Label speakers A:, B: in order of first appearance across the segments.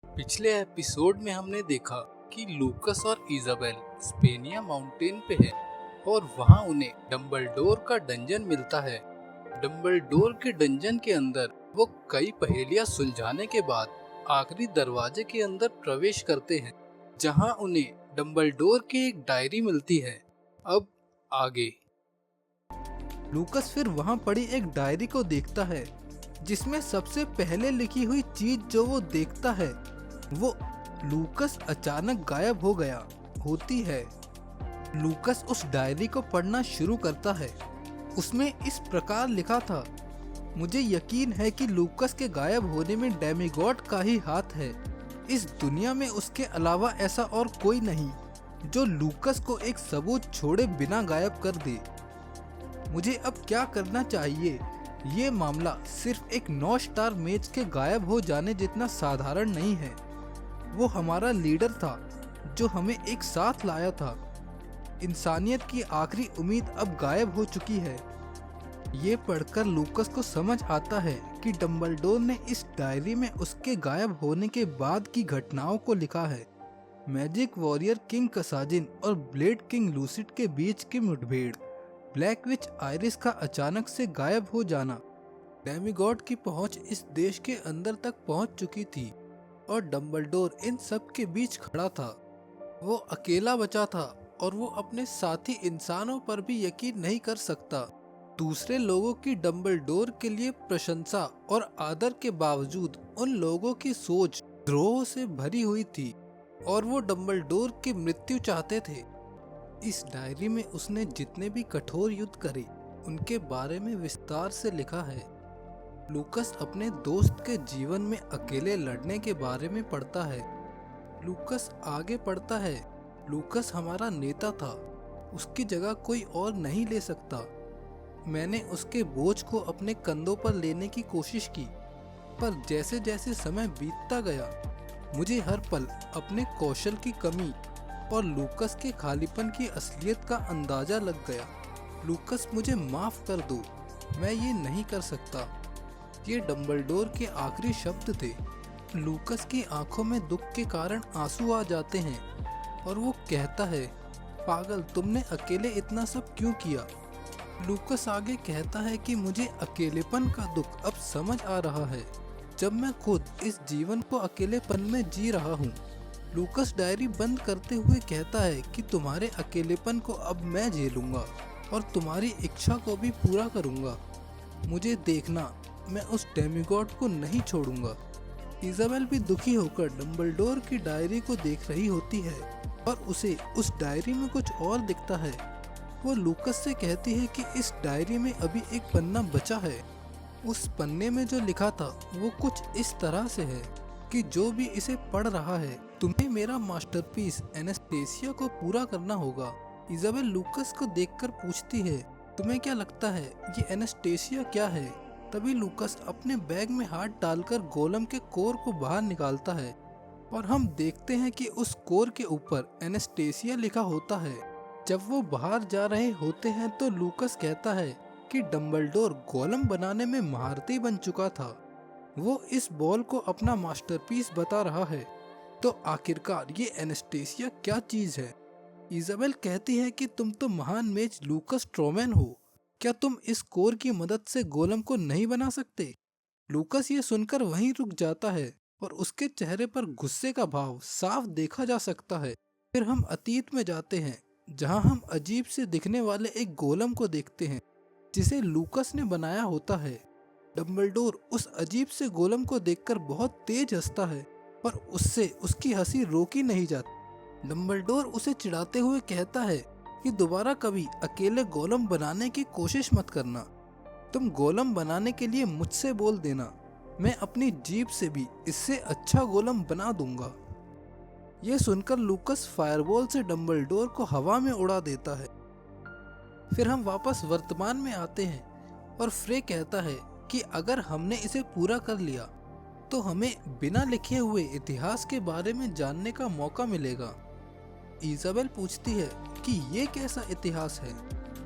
A: पिछले एपिसोड में हमने देखा कि लूकस और इजाबेल स्पेनिया माउंटेन पे है और वहाँ उन्हें डम्बलडोर का डंजन मिलता है। डम्बलडोर के डंजन के अंदर वो कई पहेलियां सुलझाने के बाद आखिरी दरवाजे के अंदर प्रवेश करते हैं, जहाँ उन्हें डम्बलडोर की एक डायरी मिलती है। अब आगे
B: लूकस फिर वहां पड़ी एक डायरी को देखता है, जिसमें सबसे पहले लिखी हुई चीज जो वो देखता है वो लूकस अचानक गायब हो गया होती है। लूकस उस डायरी को पढ़ना शुरू करता है। उसमें इस प्रकार लिखा था, मुझे यकीन है कि लूकस के गायब होने में डेमिगॉड का ही हाथ है। इस दुनिया में उसके अलावा ऐसा और कोई नहीं जो लूकस को एक सबूत छोड़े बिना गायब कर दे। मुझे अब क्या करना चाहिए? ये मामला सिर्फ एक 9 स्टार मैच के गायब हो जाने जितना साधारण नहीं है। वो हमारा लीडर था जो हमें एक साथ लाया था। इंसानियत की आखिरी उम्मीद अब गायब हो चुकी है। ये पढ़कर लूकस को समझ आता है कि डम्बलडोर ने इस डायरी में उसके गायब होने के बाद की घटनाओं को लिखा है। मैजिक वॉरियर किंग कसाजिन और ब्लेड किंग लूसिड के बीच की मुठभेड़, ब्लैक विच आयरिस का अचानक से गायब हो जाना, डेमिगॉड की पहुंच इस देश के अंदर तक पहुंच चुकी थी और डम्बलडोर इन सब के बीच खड़ा था। वो अकेला बचा था और वो अपने साथी इंसानों पर भी यकीन नहीं कर सकता। दूसरे लोगों की डम्बलडोर के लिए प्रशंसा और आदर के बावजूद उन लोगों की सोच द्रोह से भरी हुई थी और वो डम्बलडोर की मृत्यु चाहते थे। इस डायरी में उसने जितने भी कठोर युद्ध करे उनके बारे में विस्तार से लिखा है। लूकस अपने दोस्त के जीवन में अकेले लड़ने के बारे में पढ़ता है। लूकस आगे पढ़ता है, लूकस हमारा नेता था, उसकी जगह कोई और नहीं ले सकता। मैंने उसके बोझ को अपने कंधों पर लेने की कोशिश की, पर जैसे जैसे समय बीतता गया मुझे हर पल अपने कौशल की कमी और लूकस के खालीपन की असलियत का अंदाजा लग गया। लूकस मुझे माफ कर दो, मैं ये नहीं कर सकता। ये डम्बलडोर के आखिरी शब्द थे। लूकस की आंखों में दुख के कारण आंसू आ जाते हैं और वो कहता है, पागल, तुमने अकेले इतना सब क्यों किया? लूकस आगे कहता है कि मुझे अकेलेपन का दुख अब समझ आ रहा है, जब मैं खुद इस जीवन को अकेलेपन में जी रहा हूँ। लूकस डायरी बंद करते हुए कहता है कि तुम्हारे अकेलेपन को अब मैं झेलूंगा और तुम्हारी इच्छा को भी पूरा करूंगा। मुझे देखना, मैं उस डेमिगॉड को नहीं छोड़ूंगा। इजाबेल भी दुखी होकर डम्बलडोर की डायरी को देख रही होती है और उसे उस डायरी में कुछ और दिखता है। वो लूकस से कहती है कि इस डायरी में अभी एक पन्ना बचा है। उस पन्ने में जो लिखा था वो कुछ इस तरह से है कि जो भी इसे पढ़ रहा है, तुम्हें मेरा मास्टरपीस एनास्टेसिया को पूरा करना होगा। इजाबेल लूकस को देखकर पूछती है, तुम्हें क्या लगता है ये एनास्टेसिया क्या है? तभी लूकस अपने बैग में हाथ डालकर गोलम के कोर को बाहर निकालता है और हम देखते हैं कि उस कोर के ऊपर एनास्टेसिया लिखा होता है। जब वो बाहर जा रहे होते हैं तो लूकस कहता है कि डम्बलडोर गोलम बनाने में महारती बन चुका था। वो इस बॉल को अपना मास्टरपीस बता रहा है। तो आखिरकार ये एनास्टेसिया क्या चीज है? इजाबेल कहती है कि तुम तो महान मेज लूकस ट्रोमैन हो, क्या तुम इस कोर की मदद से गोलम को नहीं बना सकते? लूकस ये सुनकर वहीं रुक जाता है और उसके चेहरे पर गुस्से का भाव साफ देखा जा सकता है। फिर हम अतीत में जाते हैं, जहां हम अजीब से दिखने वाले एक गोलम को देखते हैं जिसे लूकस ने बनाया होता है। डम्बलडोर उस अजीब से गोलम को देखकर बहुत तेज हंसता है और उससे उसकी हंसी रोकी नहीं जाती। डम्बलडोर उसे चिढ़ाते हुए कहता है कि दोबारा कभी अकेले गोलम बनाने की कोशिश मत करना। तुम गोलम बनाने के लिए मुझसे बोल देना, मैं अपनी जीभ से भी इससे अच्छा गोलम बना दूंगा। ये सुनकर लूकस फायरबॉल से डम्बलडोर को हवा में उड़ा देता है। फिर हम वापस वर्तमान में आते हैं और फ्रे कहता है कि अगर हमने इसे पूरा कर लिया तो हमें बिना लिखे हुए इतिहास के बारे में जानने का मौका मिलेगा। इजाबेल पूछती है कि ये कैसा इतिहास है?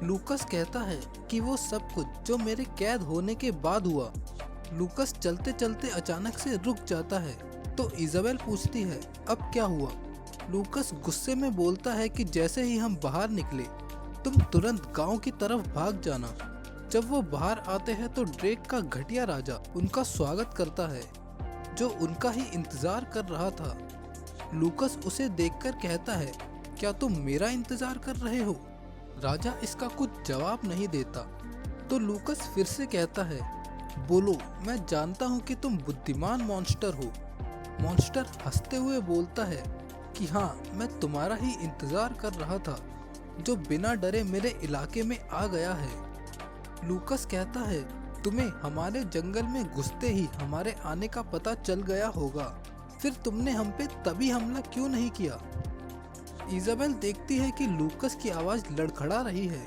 B: लूकस कहता है कि वो सब कुछ जो मेरे कैद होने के बाद हुआ। लूकस चलते चलते अचानक से रुक जाता है तो इजाबेल पूछती है, अब क्या हुआ? लूकस गुस्से में बोलता है कि जैसे ही हम बाहर निकले तुम तुरंत गांव की तरफ भाग जाना। जब वो बाहर आते हैं तो ड्रेक का घटिया राजा उनका स्वागत करता है, जो उनका ही इंतजार कर रहा था। लूकस उसे देखकर कहता है, क्या तुम मेरा इंतजार कर रहे हो? राजा इसका कुछ जवाब नहीं देता। तो लूकस फिर से कहता है, बोलो, मैं जानता हूँ कि तुम बुद्धिमान मॉन्स्टर हो। मॉन्स्टर हंसते हुए बोलता है कि हाँ, मैं तुम्हारा ही इंतजार कर रहा था, जो बिना डरे मेरे इलाके में आ गया है। लूकस कहता है, तुम्हें हमारे जंगल में घुसते ही हमारे आने का पता चल गया होगा, फिर तुमने हम पे तभी हमला क्यों नहीं किया? इजाबेल देखती है कि लूकस की आवाज लड़खड़ा रही है।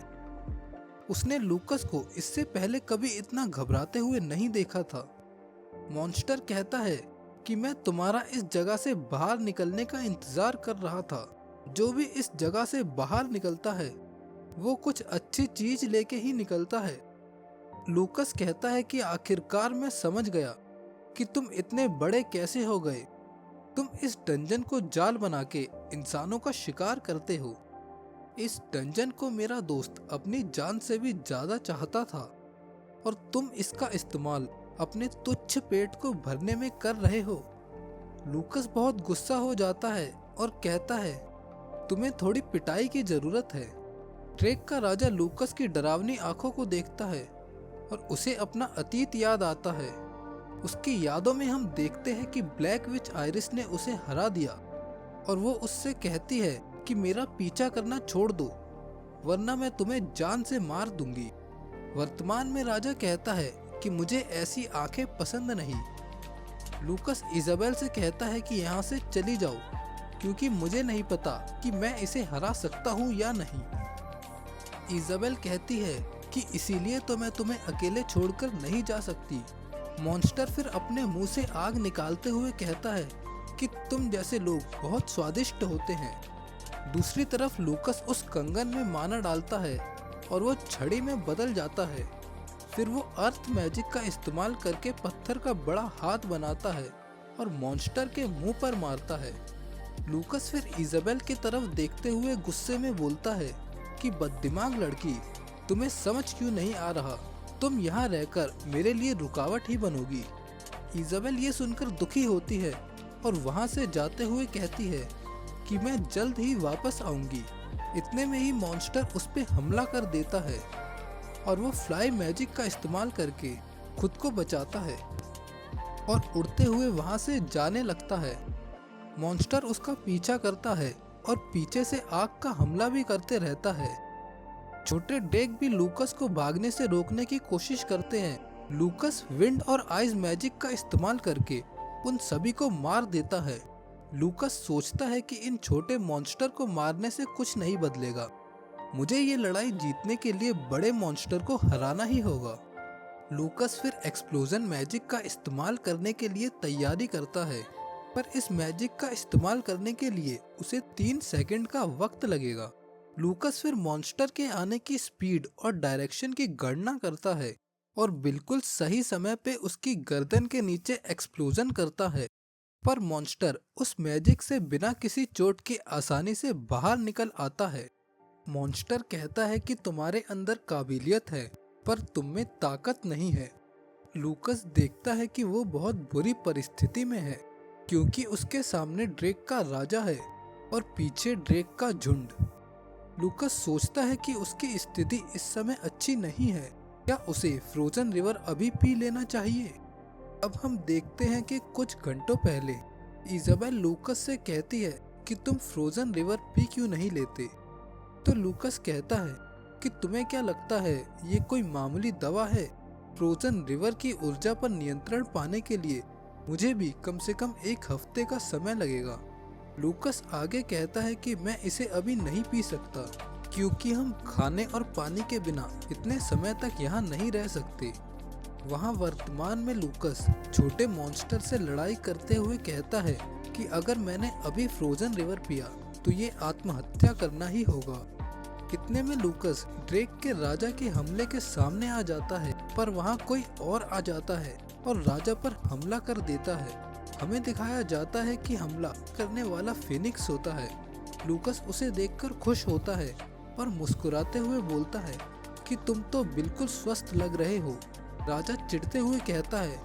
B: उसने लूकस को इससे पहले कभी इतना घबराते हुए नहीं देखा था। मॉन्स्टर कहता है कि मैं तुम्हारा इस जगह से बाहर निकलने का इंतजार कर रहा था। जो भी इस जगह से बाहर निकलता है वो कुछ अच्छी चीज लेके ही निकलता है। लूकस कहता है कि आखिरकार मैं समझ गया कि तुम इतने बड़े कैसे हो गए। तुम इस डंजन को जाल बना के इंसानों का शिकार करते हो। इस डंजन को मेरा दोस्त अपनी जान से भी ज्यादा चाहता था और तुम इसका इस्तेमाल अपने तुच्छ पेट को भरने में कर रहे हो। लूकस बहुत गुस्सा हो जाता है और कहता है, तुम्हें थोड़ी पिटाई की जरूरत है। ड्रेक का राजा लूकस की डरावनी आंखों को देखता है और उसे अपना अतीत याद आता है। उसकी यादों में हम देखते हैं कि ब्लैक विच आयरिस ने उसे हरा दिया और वो उससे कहती है कि मेरा पीछा करना छोड़ दो, वरना मैं तुम्हें जान से मार दूंगी। वर्तमान में राजा कहता है कि मुझे ऐसी आंखें पसंद नहीं। लूकस इजाबेल से कहता है कि यहाँ से चली जाओ, क्योंकि मुझे नहीं पता कि मैं इसे हरा सकता हूँ या नहीं। इजाबेल कहती है कि इसीलिए तो मैं तुम्हें अकेले छोड़कर नहीं जा सकती। मॉन्स्टर फिर अपने मुंह से आग निकालते हुए कहता है कि तुम जैसे लोग बहुत स्वादिष्ट होते हैं। दूसरी तरफ लूकस उस कंगन में माना डालता है और वो छड़ी में बदल जाता है। फिर वो अर्थ मैजिक का इस्तेमाल करके पत्थर का बड़ा हाथ बनाता है और मॉन्स्टर के मुंह पर मारता है। लूकस फिर इजाबेल की तरफ देखते हुए गुस्से में बोलता है कि बददिमाग लड़की, तुम्हें समझ क्यों नहीं आ रहा? तुम यहाँ रहकर मेरे लिए रुकावट ही बनोगी। इजाबेल ये सुनकर दुखी होती है और वहाँ से जाते हुए कहती है कि मैं जल्द ही वापस आऊंगी। इतने में ही मॉन्स्टर उस पे हमला कर देता है और वो फ्लाई मैजिक का इस्तेमाल करके खुद को बचाता है और उड़ते हुए वहाँ से जाने लगता है। मॉन्स्टर उसका पीछा करता है और पीछे से आग का हमला भी करते रहता है। छोटे ड्रेक भी लूकस को भागने से रोकने की कोशिश करते हैं। लूकस विंड और आइस मैजिक का इस्तेमाल करके उन सभी को मार देता है। लूकस सोचता है कि इन छोटे मॉन्स्टर को मारने से कुछ नहीं बदलेगा, मुझे ये लड़ाई जीतने के लिए बड़े मॉन्स्टर को हराना ही होगा। लूकस फिर एक्सप्लोजन मैजिक का इस्तेमाल करने के लिए तैयारी करता है, पर इस मैजिक का इस्तेमाल करने के लिए उसे 3 सेकंड का वक्त लगेगा। लूकस फिर मॉन्स्टर के आने की स्पीड और डायरेक्शन की गणना करता है और बिल्कुल सही समय पे उसकी गर्दन के नीचे एक्सप्लोजन करता है। पर मॉन्स्टर उस मैजिक से बिना किसी चोट के आसानी से बाहर निकल आता है। मॉन्स्टर कहता है कि तुम्हारे अंदर काबिलियत है, पर तुम में ताकत नहीं है। लूकस देखता है कि वो बहुत बुरी परिस्थिति में है, क्योंकि उसके सामने ड्रेक का राजा है और पीछे ड्रेक का झुंड। लूकस सोचता है कि उसकी स्थिति इस समय अच्छी नहीं है। क्या उसे फ्रोजन रिवर अभी पी लेना चाहिए? अब हम देखते हैं कि कुछ घंटों पहले इजाबेल लूकस से कहती है कि तुम फ्रोजन रिवर पी क्यों नहीं लेते? तो लूकस कहता है कि तुम्हें क्या लगता है ये कोई मामूली दवा है? फ्रोजन रिवर की ऊर्जा पर नियंत्रण पाने के लिए मुझे भी कम से कम 1 हफ्ते का समय लगेगा। लूकस आगे कहता है कि मैं इसे अभी नहीं पी सकता, क्योंकि हम खाने और पानी के बिना इतने समय तक यहाँ नहीं रह सकते। वहाँ वर्तमान में लूकस छोटे मॉन्स्टर से लड़ाई करते हुए कहता है कि अगर मैंने अभी फ्रोजन रिवर पिया तो ये आत्महत्या करना ही होगा। इतने में लूकस ड्रेक के राजा के हमले के सामने आ जाता है, पर वहाँ कोई और आ जाता है और राजा पर हमला कर देता है। हमें दिखाया जाता है कि हमला करने वाला फिनिक्स होता है। लूकस उसे देखकर खुश होता है और मुस्कुराते हुए बोलता है कि तुम तो बिल्कुल स्वस्थ लग रहे हो। राजा चिढ़ते हुए कहता है,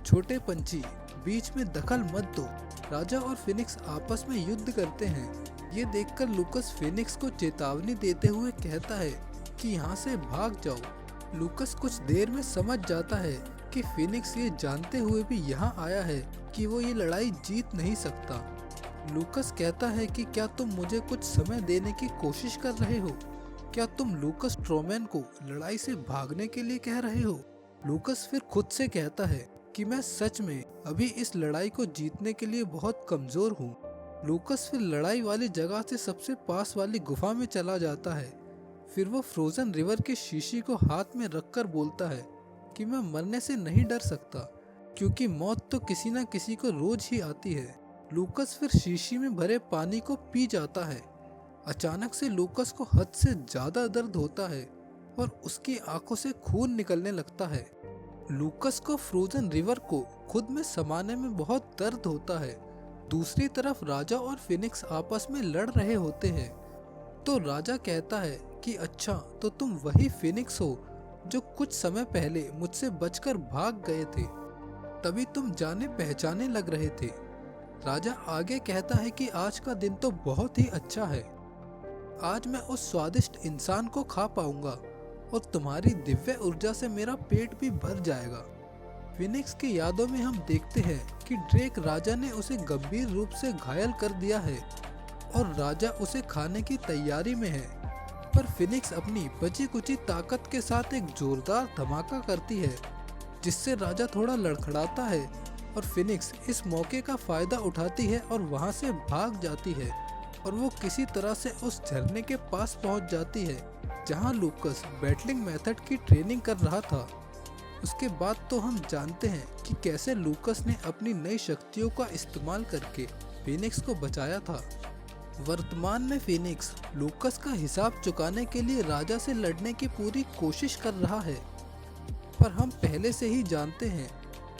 B: छोटे पंछी, बीच में दखल मत दो। राजा और फिनिक्स आपस में युद्ध करते हैं। ये देखकर लूकस फिनिक्स को चेतावनी देते हुए कहता है कि यहाँ से भाग जाओ। लूकस कुछ देर में समझ जाता है कि फिनिक्स ये जानते हुए भी यहाँ आया है कि वो ये लड़ाई जीत नहीं सकता। लूकस कहता है कि क्या तुम मुझे कुछ समय देने की कोशिश कर रहे हो? क्या तुम लूकस स्ट्रोमैन को लड़ाई से भागने के लिए कह रहे हो? लूकस फिर खुद से कहता है कि मैं सच में अभी इस लड़ाई को जीतने के लिए बहुत कमजोर हूँ। लूकस फिर लड़ाई वाली जगह से सबसे पास वाली गुफा में चला जाता है। फिर वो फ्रोजन रिवर की शीशी को हाथ में रखकर बोलता है कि मैं मरने से नहीं डर सकता, क्योंकि मौत तो किसी न किसी को रोज ही आती है। लूकस फिर शीशी में भरे पानी को पी जाता है। अचानक से लूकस को हद से ज्यादा दर्द होता है और उसकी आंखों से खून निकलने लगता है। लूकस को फ्रोजन रिवर को खुद में समाने में बहुत दर्द होता है। दूसरी तरफ राजा और फिनिक्स आपस में लड़ रहे होते हैं। तो राजा कहता है कि अच्छा, तो तुम वही फिनिक्स हो जो कुछ समय पहले मुझसे बचकर भाग गए थे, तभी तुम जाने पहचाने लग रहे थे। राजा आगे कहता है कि आज का दिन तो बहुत ही अच्छा है। आज मैं उस स्वादिष्ट इंसान को खा पाऊंगा और तुम्हारी दिव्य ऊर्जा से मेरा पेट भी भर जाएगा। फिनिक्स की यादों में हम देखते हैं कि ड्रेक राजा ने उसे गंभीर रूप से घायल कर दिया है और राजा उसे खाने की तैयारी में है। पर फिनिक्स अपनी बची कुची ताकत के साथ एक जोरदार धमाका करती है, जिससे राजा थोड़ा लड़खड़ाता है और फिनिक्स इस मौके का फायदा उठाती है और वहां से भाग जाती है और वो किसी तरह से उस झरने के पास पहुंच जाती है जहां लूकस बैटलिंग मेथड की ट्रेनिंग कर रहा था। उसके बाद तो हम जानते हैं कि कैसे लूकस ने अपनी नई शक्तियों का इस्तेमाल करके फिनिक्स को बचाया था। वर्तमान में फिनिक्स लूकस का हिसाब चुकाने के लिए राजा से लड़ने की पूरी कोशिश कर रहा है, पर हम पहले से ही जानते हैं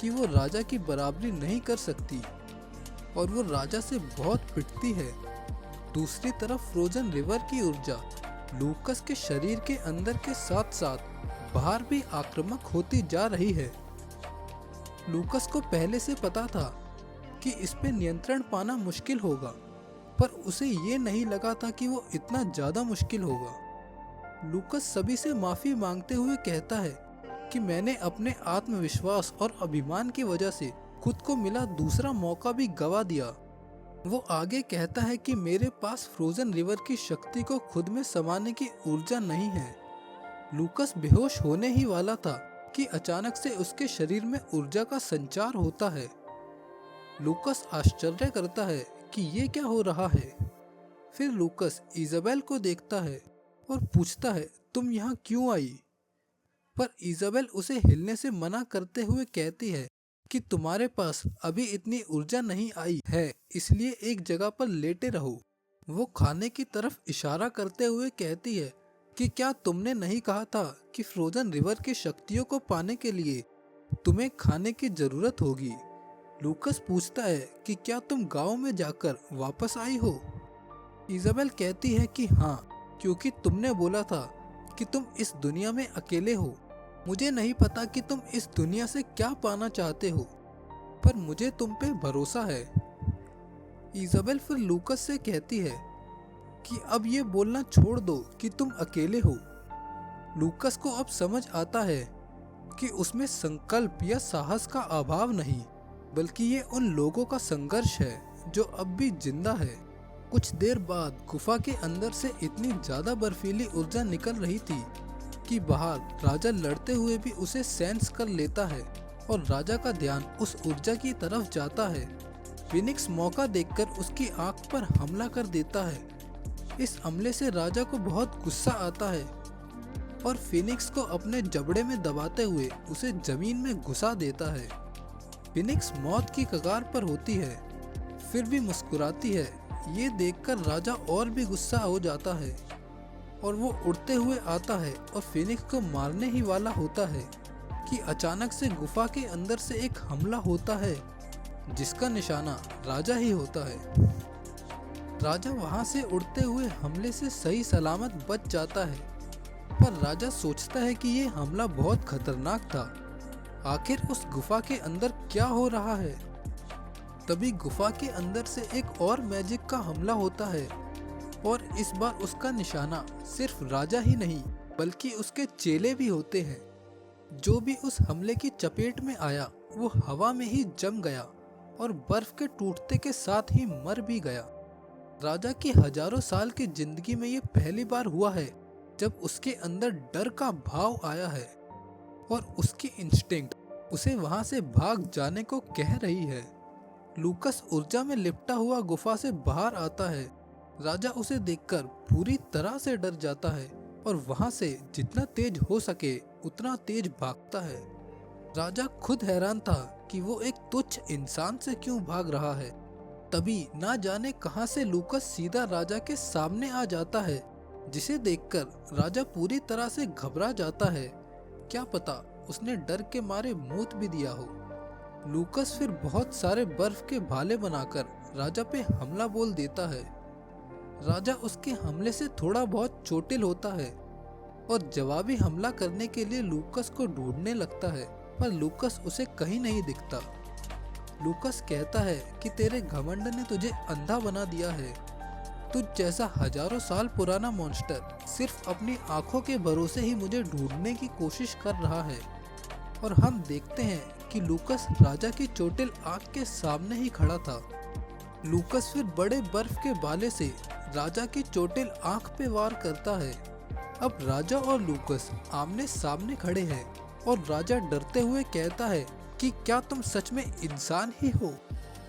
B: कि वो राजा की बराबरी नहीं कर सकती और वो राजा से बहुत पिटती है। दूसरी तरफ फ्रोजन रिवर की ऊर्जा लूकस के शरीर के अंदर के साथ साथ बाहर भी आक्रामक होती जा रही है। लूकस को पहले से पता था कि इस पे नियंत्रण पाना मुश्किल होगा, पर उसे ये नहीं लगा था कि वो इतना ज्यादा मुश्किल होगा। लूकस सभी से माफी मांगते हुए कहता है कि मैंने अपने आत्मविश्वास और अभिमान की वजह से खुद को मिला दूसरा मौका भी गवा दिया। वो आगे कहता है कि मेरे पास फ्रोजन रिवर की शक्ति को खुद में समाने की ऊर्जा नहीं है। लूकस बेहोश होने ही वाला था कि अचानक से उसके शरीर में ऊर्जा का संचार होता है। लूकस आश्चर्य करता है कि ये क्या हो रहा है। फिर लूकस इजाबेल को देखता है और पूछता है, तुम यहाँ क्यों आई? पर इजाबेल उसे हिलने से मना करते हुए कहती है कि तुम्हारे पास अभी इतनी ऊर्जा नहीं आई है, इसलिए एक जगह पर लेटे रहो। वो खाने की तरफ इशारा करते हुए कहती है कि क्या तुमने नहीं कहा था कि फ्रोजन रिवर की शक्तियों को पाने के लिए तुम्हें खाने की जरूरत होगी? लूकस पूछता है कि क्या तुम गांव में जाकर वापस आई हो? इजाबेल कहती है कि हाँ, क्योंकि तुमने बोला था कि तुम इस दुनिया में अकेले हो। मुझे नहीं पता कि तुम इस दुनिया से क्या पाना चाहते हो, पर मुझे तुम पे भरोसा है। इजाबेल फिर लूकस से कहती है कि अब ये बोलना छोड़ दो कि तुम अकेले हो। लूकस को अब समझ आता है कि उसमें संकल्प या साहस का अभाव नहीं, बल्कि ये उन लोगों का संघर्ष है जो अब भी जिंदा है। कुछ देर बाद गुफा के अंदर से इतनी ज्यादा बर्फीली ऊर्जा निकल रही थी कि बाहर राजा लड़ते हुए भी उसे सेंस कर लेता है और राजा का ध्यान उस ऊर्जा की तरफ जाता है। फिनिक्स मौका देखकर उसकी आंख पर हमला कर देता है। इस हमले से राजा को बहुत गुस्सा आता है और फिनिक्स को अपने जबड़े में दबाते हुए उसे जमीन में घुसा देता है। फिनिक्स मौत की कगार पर होती है, फिर भी मुस्कुराती है। ये देखकर राजा और भी गुस्सा हो जाता है और वो उड़ते हुए आता है और फिनिक्स को मारने ही वाला होता है कि अचानक से गुफा के अंदर से एक हमला होता है जिसका निशाना राजा ही होता है। राजा वहां से उड़ते हुए हमले से सही सलामत बच जाता है, पर राजा सोचता है कि ये हमला बहुत खतरनाक था। आखिर उस गुफा के अंदर क्या हो रहा है? तभी गुफा के अंदर से एक और मैजिक का हमला होता है, और इस बार उसका निशाना सिर्फ राजा ही नहीं बल्कि उसके चेले भी होते हैं। जो भी उस हमले की चपेट में आया वो हवा में ही जम गया और बर्फ के टूटते के साथ ही मर भी गया। राजा की हजारों साल की जिंदगी में ये पहली बार हुआ है जब उसके अंदर डर का भाव आया है, और उसकी इंस्टिंक्ट उसे वहां से भाग जाने को कह रही है। लूकस ऊर्जा में लिपटा हुआ गुफा से बाहर आता है। राजा उसे देखकर पूरी तरह से डर जाता है और वहां से जितना तेज हो सके उतना तेज भागता है। राजा खुद हैरान था कि वो एक तुच्छ इंसान से क्यों भाग रहा है। तभी ना जाने कहां से लूकस सीधा राजा के सामने आ जाता है, जिसे देखकर राजा पूरी तरह से घबरा जाता है। क्या पता उसने डर के मारे मूत भी दिया हो। लूकस फिर बहुत सारे बर्फ के भाले बनाकर राजा पे हमला बोल देता है। राजा उसके हमले से थोड़ा बहुत चोटिल होता है और जवाबी हमला करने के लिए लूकस को ढूंढने लगता है, पर लूकस उसे कहीं नहीं दिखता। लूकस कहता है कि तेरे घमंड ने तुझे अंधा बना दिया है। तुझ जैसा हजारों साल पुराना मॉन्स्टर सिर्फ अपनी आंखों के भरोसे ही मुझे ढूंढने की कोशिश कर रहा है। और हम देखते हैं कि लूकस राजा की चोटिल आंख के सामने ही खड़ा था। लूकस फिर बड़े बर्फ के भाले से राजा की चोटिल आंख पे वार करता है। अब राजा और लूकस आमने सामने खड़े हैं और राजा डरते हुए कहता है कि क्या तुम सच में इंसान ही हो?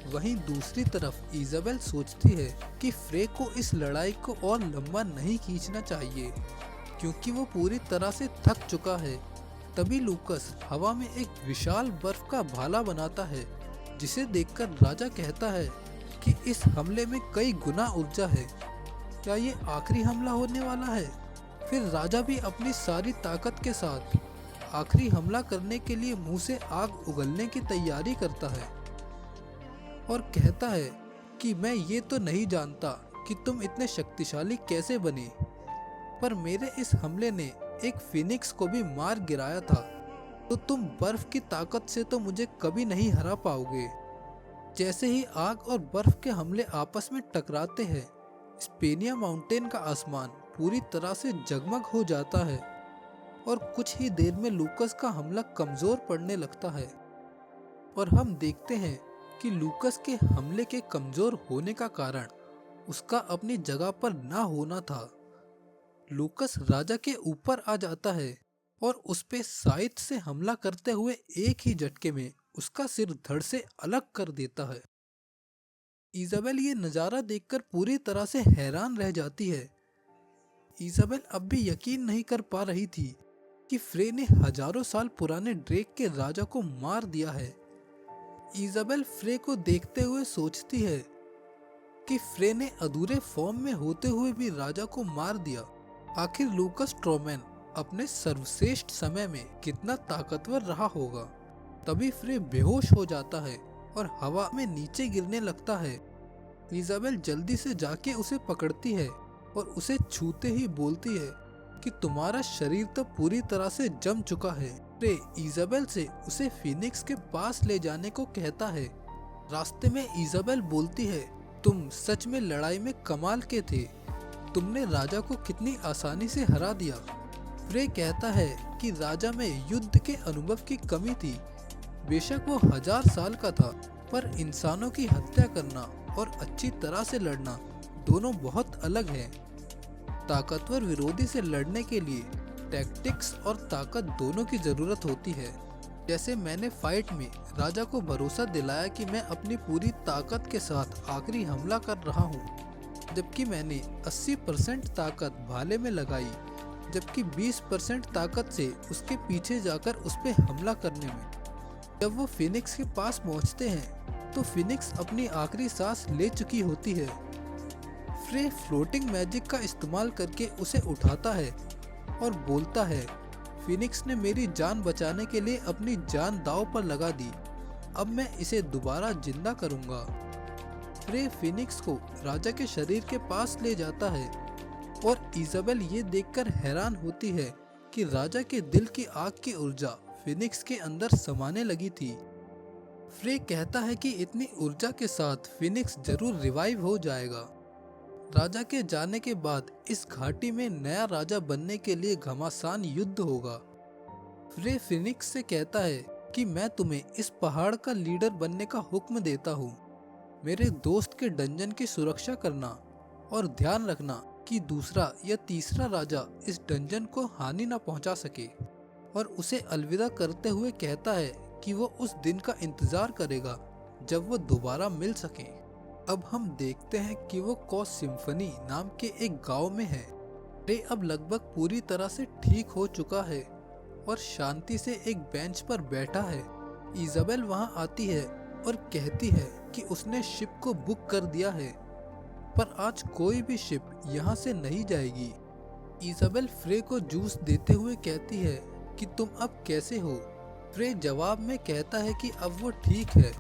B: वहीं दूसरी तरफ इजाबेल सोचती है कि फ्रे को इस लड़ाई को और लंबा नहीं खींचना चाहिए, क्योंकि वो पूरी तरह से थक चुका है। तभी लूकस हवा में एक विशाल बर्फ का भाला बनाता है, जिसे देखकर राजा कहता है कि इस हमले में कई गुना ऊर्जा है। क्या ये आखिरी हमला होने वाला है? फिर राजा भी अपनी सारी ताकत के साथ आखिरी हमला करने के लिए मुंह से आग उगलने की तैयारी करता है और कहता है कि मैं ये तो नहीं जानता कि तुम इतने शक्तिशाली कैसे बने, पर मेरे इस हमले ने एक फिनिक्स को भी मार गिराया था, तो तुम बर्फ की ताकत से तो मुझे कभी नहीं हरा पाओगे। जैसे ही आग और बर्फ के हमले आपस में टकराते हैं, स्पेनिया माउंटेन का आसमान पूरी तरह से जगमग हो जाता है और कुछ ही देर में लूकस का हमला कमजोर पड़ने लगता है। और हम देखते हैं कि लूकस के हमले के कमजोर होने का कारण उसका अपनी जगह पर ना होना था। लूकस राजा के ऊपर आ जाता है और उस पे साइड से हमला करते हुए एक ही झटके में उसका सिर धड़ से अलग कर देता है। इजाबेल ये नज़ारा देखकर पूरी तरह से हैरान रह जाती है। इजाबेल अब भी यकीन नहीं कर पा रही थी कि फ्रे ने हजारों साल पुराने ड्रेक के राजा को मार दिया है। इजाबेल फ्रे को देखते हुए सोचती है कि फ्रे ने अधूरे फॉर्म में होते हुए भी राजा को मार दिया। आखिर लूकस ट्रोमैन अपने सर्वश्रेष्ठ समय में कितना ताकतवर रहा होगा। तभी फ्रे बेहोश हो जाता है और हवा में नीचे गिरने लगता है। इजाबेल जल्दी से जाके उसे पकड़ती है और उसे छूते ही बोलती है कि तुम्हारा शरीर तो पूरी तरह से जम चुका है। फ्रे इजाबेल से उसे फिनिक्स के पास ले जाने को कहता है। रास्ते में इजाबेल बोलती है, तुम सच में लड़ाई में कमाल के थे, तुमने राजा को कितनी आसानी से हरा दिया। फ्रे कहता है कि राजा में युद्ध के अनुभव की कमी थी। बेशक वो 1000 साल का था, पर इंसानों की हत्या करना और अच्छी तरह से लड़ना दोनों बहुत अलग हैं। ताकतवर विरोधी से लड़ने के लिए टैक्टिक्स और ताकत दोनों की जरूरत होती है। जैसे मैंने फाइट में राजा को भरोसा दिलाया कि मैं अपनी पूरी ताकत के साथ आखिरी हमला कर रहा हूँ, जबकि मैंने 80% ताकत भाले में लगाई, जबकि 20% ताकत से उसके पीछे जाकर उस पर हमला करने में। जब वो फिनिक्स के पास पहुंचते हैं तो फिनिक्स अपनी आखिरी सांस ले चुकी होती है। फ्रे फ्लोटिंग मैजिक का इस्तेमाल करके उसे उठाता है और बोलता है, फिनिक्स ने मेरी जान बचाने के लिए अपनी जान दांव पर लगा दी, अब मैं इसे दोबारा जिंदा करूंगा। फ्रे फिनिक्स को राजा के शरीर के पास ले जाता है और इजाबेल ये देखकर हैरान होती है कि राजा के दिल की आग की ऊर्जा फिनिक्स के अंदर समाने लगी थी। फ्रे कहता है कि इतनी ऊर्जा के साथ फिनिक्स जरूर रिवाइव हो जाएगा। राजा के जाने के बाद इस घाटी में नया राजा बनने के लिए घमासान युद्ध होगा। फ्रे फिनिक्स से कहता है कि मैं तुम्हें इस पहाड़ का लीडर बनने का हुक्म देता हूँ। मेरे दोस्त के डंजन की सुरक्षा करना और ध्यान रखना कि दूसरा या तीसरा राजा इस डंजन को हानि न पहुंचा सके, और उसे अलविदा करते हुए कहता है कि वो उस दिन का इंतजार करेगा जब वो दोबारा मिल सके। अब हम देखते हैं कि वो कॉस सिम्फनी नाम के एक गांव में है। रे अब लगभग पूरी तरह से ठीक हो चुका है और शांति से एक बेंच पर बैठा है। इजाबेल वहां आती है और कहती है कि उसने शिप को बुक कर दिया है, पर आज कोई भी शिप यहाँ से नहीं जाएगी। इजाबेल फ्रे को जूस देते हुए कहती है कि तुम अब कैसे हो। फ्रे जवाब में कहता है कि अब वो ठीक है,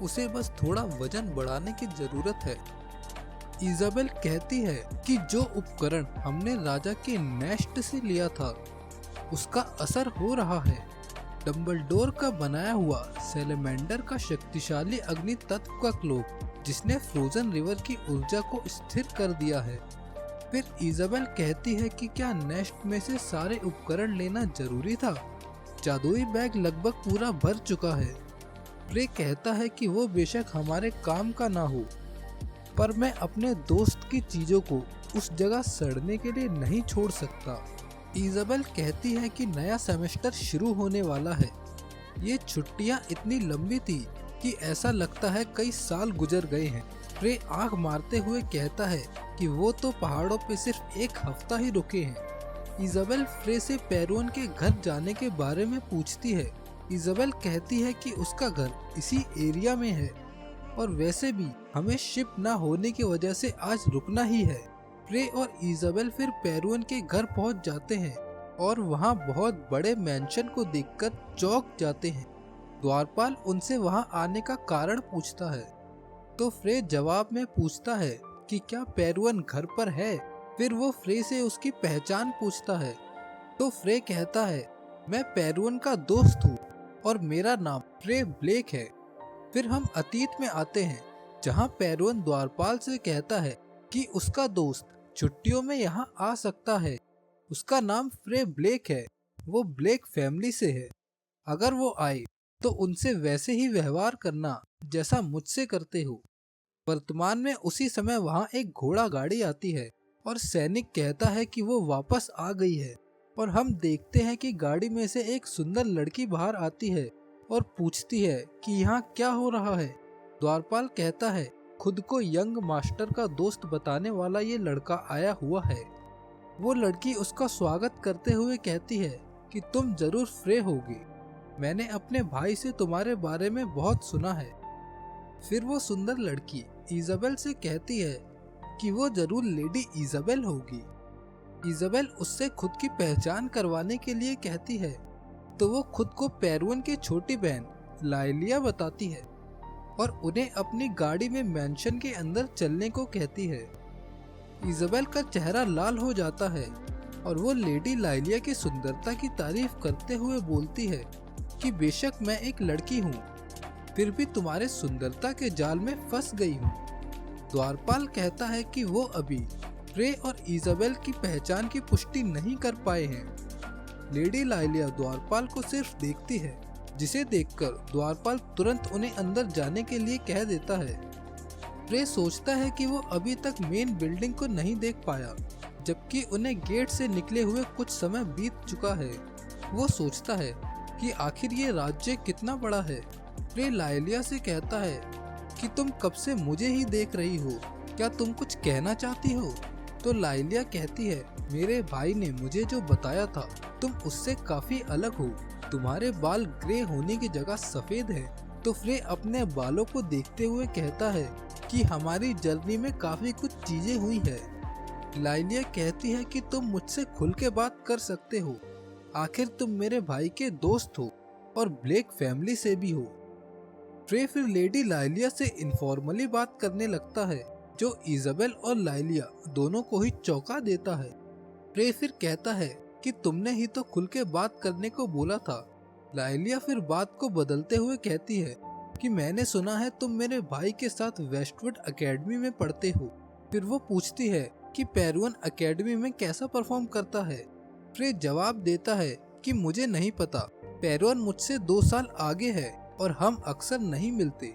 B: उसे बस थोड़ा वजन बढ़ाने की जरूरत है। इजाबेल कहती है कि जो उपकरण हमने राजा के नेस्ट से लिया था उसका असर हो रहा है। डंबलडोर का बनाया हुआ सैलेमेंडर का शक्तिशाली अग्नि तत्व का क्लोक जिसने फ्रोजन रिवर की ऊर्जा को स्थिर कर दिया है। फिर इजाबेल कहती है कि क्या नेस्ट में से सारे उपकरण लेना जरूरी था? जादुई बैग लगभग पूरा भर चुका है। फ्रे कहता है कि वो बेशक हमारे काम का ना हो, पर मैं अपने दोस्त की चीजों को उस जगह सड़ने के लिए नहीं छोड़ सकता। इजाबेल कहती है कि नया सेमेस्टर शुरू होने वाला है। ये छुट्टियां इतनी लंबी थी कि ऐसा लगता है कई साल गुजर गए हैं। फ्रे आंख मारते हुए कहता है कि वो तो पहाड़ों पे सिर्फ एक हफ्ता ही रुके हैं। इजाबेल फ्रे से पेरुअन के घर जाने के बारे में पूछती है। इजाबेल कहती है कि उसका घर इसी एरिया में है और वैसे भी हमें शिप ना होने की वजह से आज रुकना ही है। फ्रे और इजाबेल फिर पेरुअन के घर पहुंच जाते हैं और वहां बहुत बड़े मैंशन को देखकर चौंक जाते हैं। द्वारपाल उनसे वहां आने का कारण पूछता है तो फ्रे जवाब में पूछता है कि क्या पेरुअन घर पर है। फिर वो फ्रे से उसकी पहचान पूछता है तो फ्रे कहता है मैं पेरुअन का दोस्त हूँ और मेरा नाम फ्रे ब्लेक है। फिर हम अतीत में आते हैं जहाँ पेरुअन द्वारपाल से कहता है कि उसका दोस्त छुट्टियों में यहाँ आ सकता है। उसका नाम फ्रे ब्लेक है, वो ब्लेक फैमिली से है। अगर वो आए तो उनसे वैसे ही व्यवहार करना जैसा मुझसे करते हो। वर्तमान में उसी समय वहाँ एक घोड़ा गाड़ी आती है और सैनिक कहता है कि वो वापस आ गई है, और हम देखते हैं कि गाड़ी में से एक सुंदर लड़की बाहर आती है और पूछती है कि यहाँ क्या हो रहा है। द्वारपाल कहता है खुद को यंग मास्टर का दोस्त बताने वाला ये लड़का आया हुआ है। वो लड़की उसका स्वागत करते हुए कहती है कि तुम जरूर फ्रे होगी, मैंने अपने भाई से तुम्हारे बारे में बहुत सुना है। फिर वो सुंदर लड़की इजाबेल से कहती है कि वो जरूर लेडी इजाबेल होगी। इजाबेल उससे खुद की पहचान करवाने के लिए कहती है तो वो खुद को पेरुअन की छोटी बहन लाइलिया बताती है और उन्हें अपनी गाड़ी में मैंशन के अंदर चलने को कहती है। इजाबेल का चेहरा लाल हो जाता है और वो लेडी लाइलिया की सुंदरता की तारीफ करते हुए बोलती है कि बेशक मैं एक लड़की हूँ, फिर भी तुम्हारे सुंदरता के जाल में फंस गई हूँ। द्वारपाल कहता है कि वो अभी फ्रे और इजाबेल की पहचान की पुष्टि नहीं कर पाए हैं। लेडी लाइलिया द्वारपाल को सिर्फ देखती है, जिसे देखकर द्वारपाल तुरंत उन्हें अंदर जाने के लिए कह देता है। फ्रे सोचता है कि वो अभी तक मेन बिल्डिंग को नहीं देख पाया, जबकि उन्हें गेट से निकले हुए कुछ समय बीत चुका है। वो सोचता है कि आखिर ये राज्य कितना बड़ा है। फ्रे लाइलिया से कहता है कि तुम कब से मुझे ही देख रही हो, क्या तुम कुछ कहना चाहती हो? तो लाइलिया कहती है मेरे भाई ने मुझे जो बताया था तुम उससे काफी अलग हो, तुम्हारे बाल ग्रे होने की जगह सफेद है। तो फ्रे अपने बालों को देखते हुए कहता है कि हमारी जर्नी में काफी कुछ चीजें हुई है। लाइलिया कहती है कि तुम मुझसे खुल के बात कर सकते हो, आखिर तुम मेरे भाई के दोस्त हो और ब्लेक फैमिली से भी हो। फ्रे फिर लेडी लाइलिया से इनफॉर्मली बात करने लगता है, जो इजाबेल और लाइलिया दोनों को ही चौंका देता है। फ्रे फिर कहता है कि तुमने ही तो खुल के बात करने को बोला था। लाइलिया फिर बात को बदलते हुए कहती है कि मैंने सुना है तुम मेरे भाई के साथ वेस्टवुड एकेडमी में पढ़ते हो। फिर वो पूछती है कि पेरुअन एकेडमी में कैसा परफॉर्म करता है। फ्रे जवाब देता है कि मुझे नहीं पता, पेरुअन मुझसे 2 साल आगे है और हम अक्सर नहीं मिलते।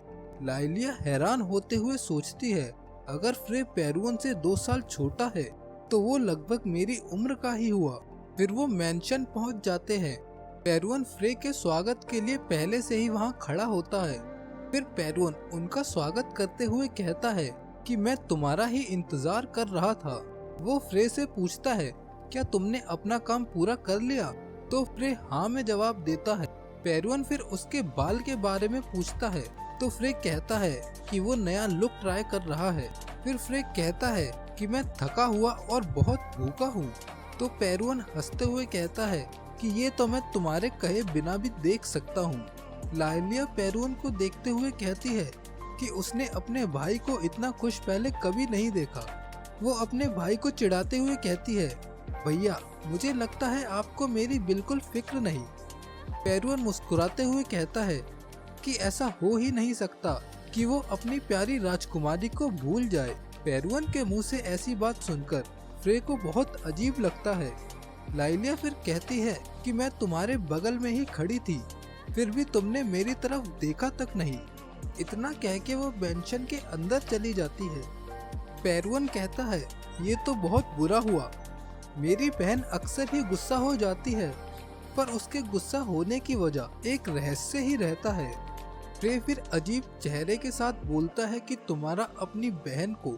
B: लाइलिया हैरान होते हुए सोचती है, अगर फ्रे पेरुअन से 2 साल छोटा है तो वो लगभग मेरी उम्र का ही हुआ। फिर वो मेंशन पहुंच जाते हैं। पेरुअन फ्रे के स्वागत के लिए पहले से ही वहां खड़ा होता है। फिर पेरुअन उनका स्वागत करते हुए कहता है कि मैं तुम्हारा ही इंतजार कर रहा था। वो फ्रे से पूछता है, क्या तुमने अपना काम पूरा कर लिया? तो फ्रे हाँ में जवाब देता है। पेरुअन फिर उसके बाल के बारे में पूछता है, तो फ्रे कहता है कि वो नया लुक ट्राई कर रहा है। फिर फ्रे कहता है कि मैं थका हुआ और बहुत भूखा हूँ। तो पेरुअन हंसते हुए कहता है कि ये तो मैं तुम्हारे कहे बिना भी देख सकता हूँ। लाइलिया पेरुअन को देखते हुए कहती है कि उसने अपने भाई को इतना खुश पहले कभी नहीं देखा। वो अपने भाई को चिढ़ाते हुए कहती है, भैया मुझे लगता है आपको मेरी बिल्कुल फिक्र नहीं। पेरुअन मुस्कुराते हुए कहता है कि ऐसा हो ही नहीं सकता कि वो अपनी प्यारी राजकुमारी को भूल जाए। पेरुअन के मुंह से ऐसी बात सुनकर फ्रे को बहुत अजीब लगता है। लाइलिया फिर कहती है कि मैं तुम्हारे बगल में ही खड़ी थी, फिर भी तुमने मेरी तरफ देखा तक नहीं। इतना कह के वो मेंशन के अंदर चली जाती है। पेरुअन कहता है, ये तो बहुत बुरा हुआ। मेरी बहन अक्सर ही गुस्सा हो जाती है, पर उसके गुस्सा होने की वजह एक रहस्य ही रहता है। फ्रे फिर अजीब चेहरे के साथ बोलता है कि तुम्हारा अपनी बहन को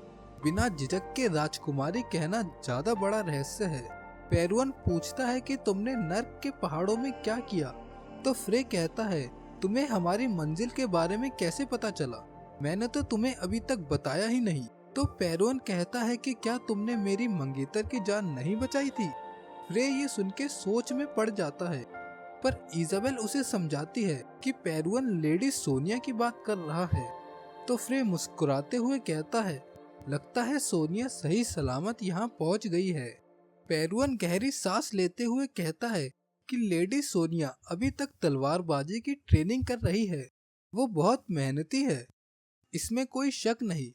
B: बिना झिझक के राजकुमारी कहना ज्यादा बड़ा रहस्य है। पेरुअन पूछता है कि तुमने नर्क के पहाड़ों में क्या किया? तो फ्रे कहता है, तुम्हें हमारी मंजिल के बारे में कैसे पता चला? मैंने तो तुम्हें अभी तक बताया ही नहीं। तो पेरुअन कहता है कि क्या तुमने मेरी मंगेतर की जान नहीं बचाई थी? फ्रे ये सुन के सोच में पड़ जाता है, पर इजाबेल उसे समझाती है कि पेरुअन लेडी सोनिया की बात कर रहा है। तो फ्रे मुस्कुराते हुए कहता है, लगता है सोनिया सही सलामत यहाँ पहुँच गई है। पेरुअन गहरी सांस लेते हुए कहता है कि लेडी सोनिया अभी तक तलवारबाजी की ट्रेनिंग कर रही है। वो बहुत मेहनती है, इसमें कोई शक नहीं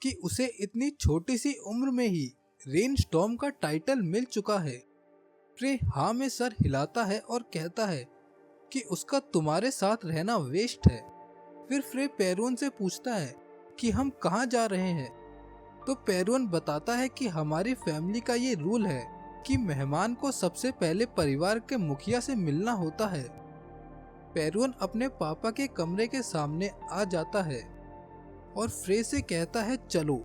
B: कि उसे इतनी छोटी सी उम्र में ही रेन स्टॉर्म का टाइटल मिल चुका है। फ्रे हाँ में सर हिलाता है और कहता है कि उसका तुम्हारे साथ रहना वेस्ट है। फिर फ्रे पेरुअन से पूछता है कि हम कहाँ जा रहे हैं। तो पेरुअन बताता है कि हमारी फैमिली का ये रूल है कि मेहमान को सबसे पहले परिवार के मुखिया से मिलना होता है। पेरुअन अपने पापा के कमरे के सामने आ जाता है और फ्रे से कहता है, चलो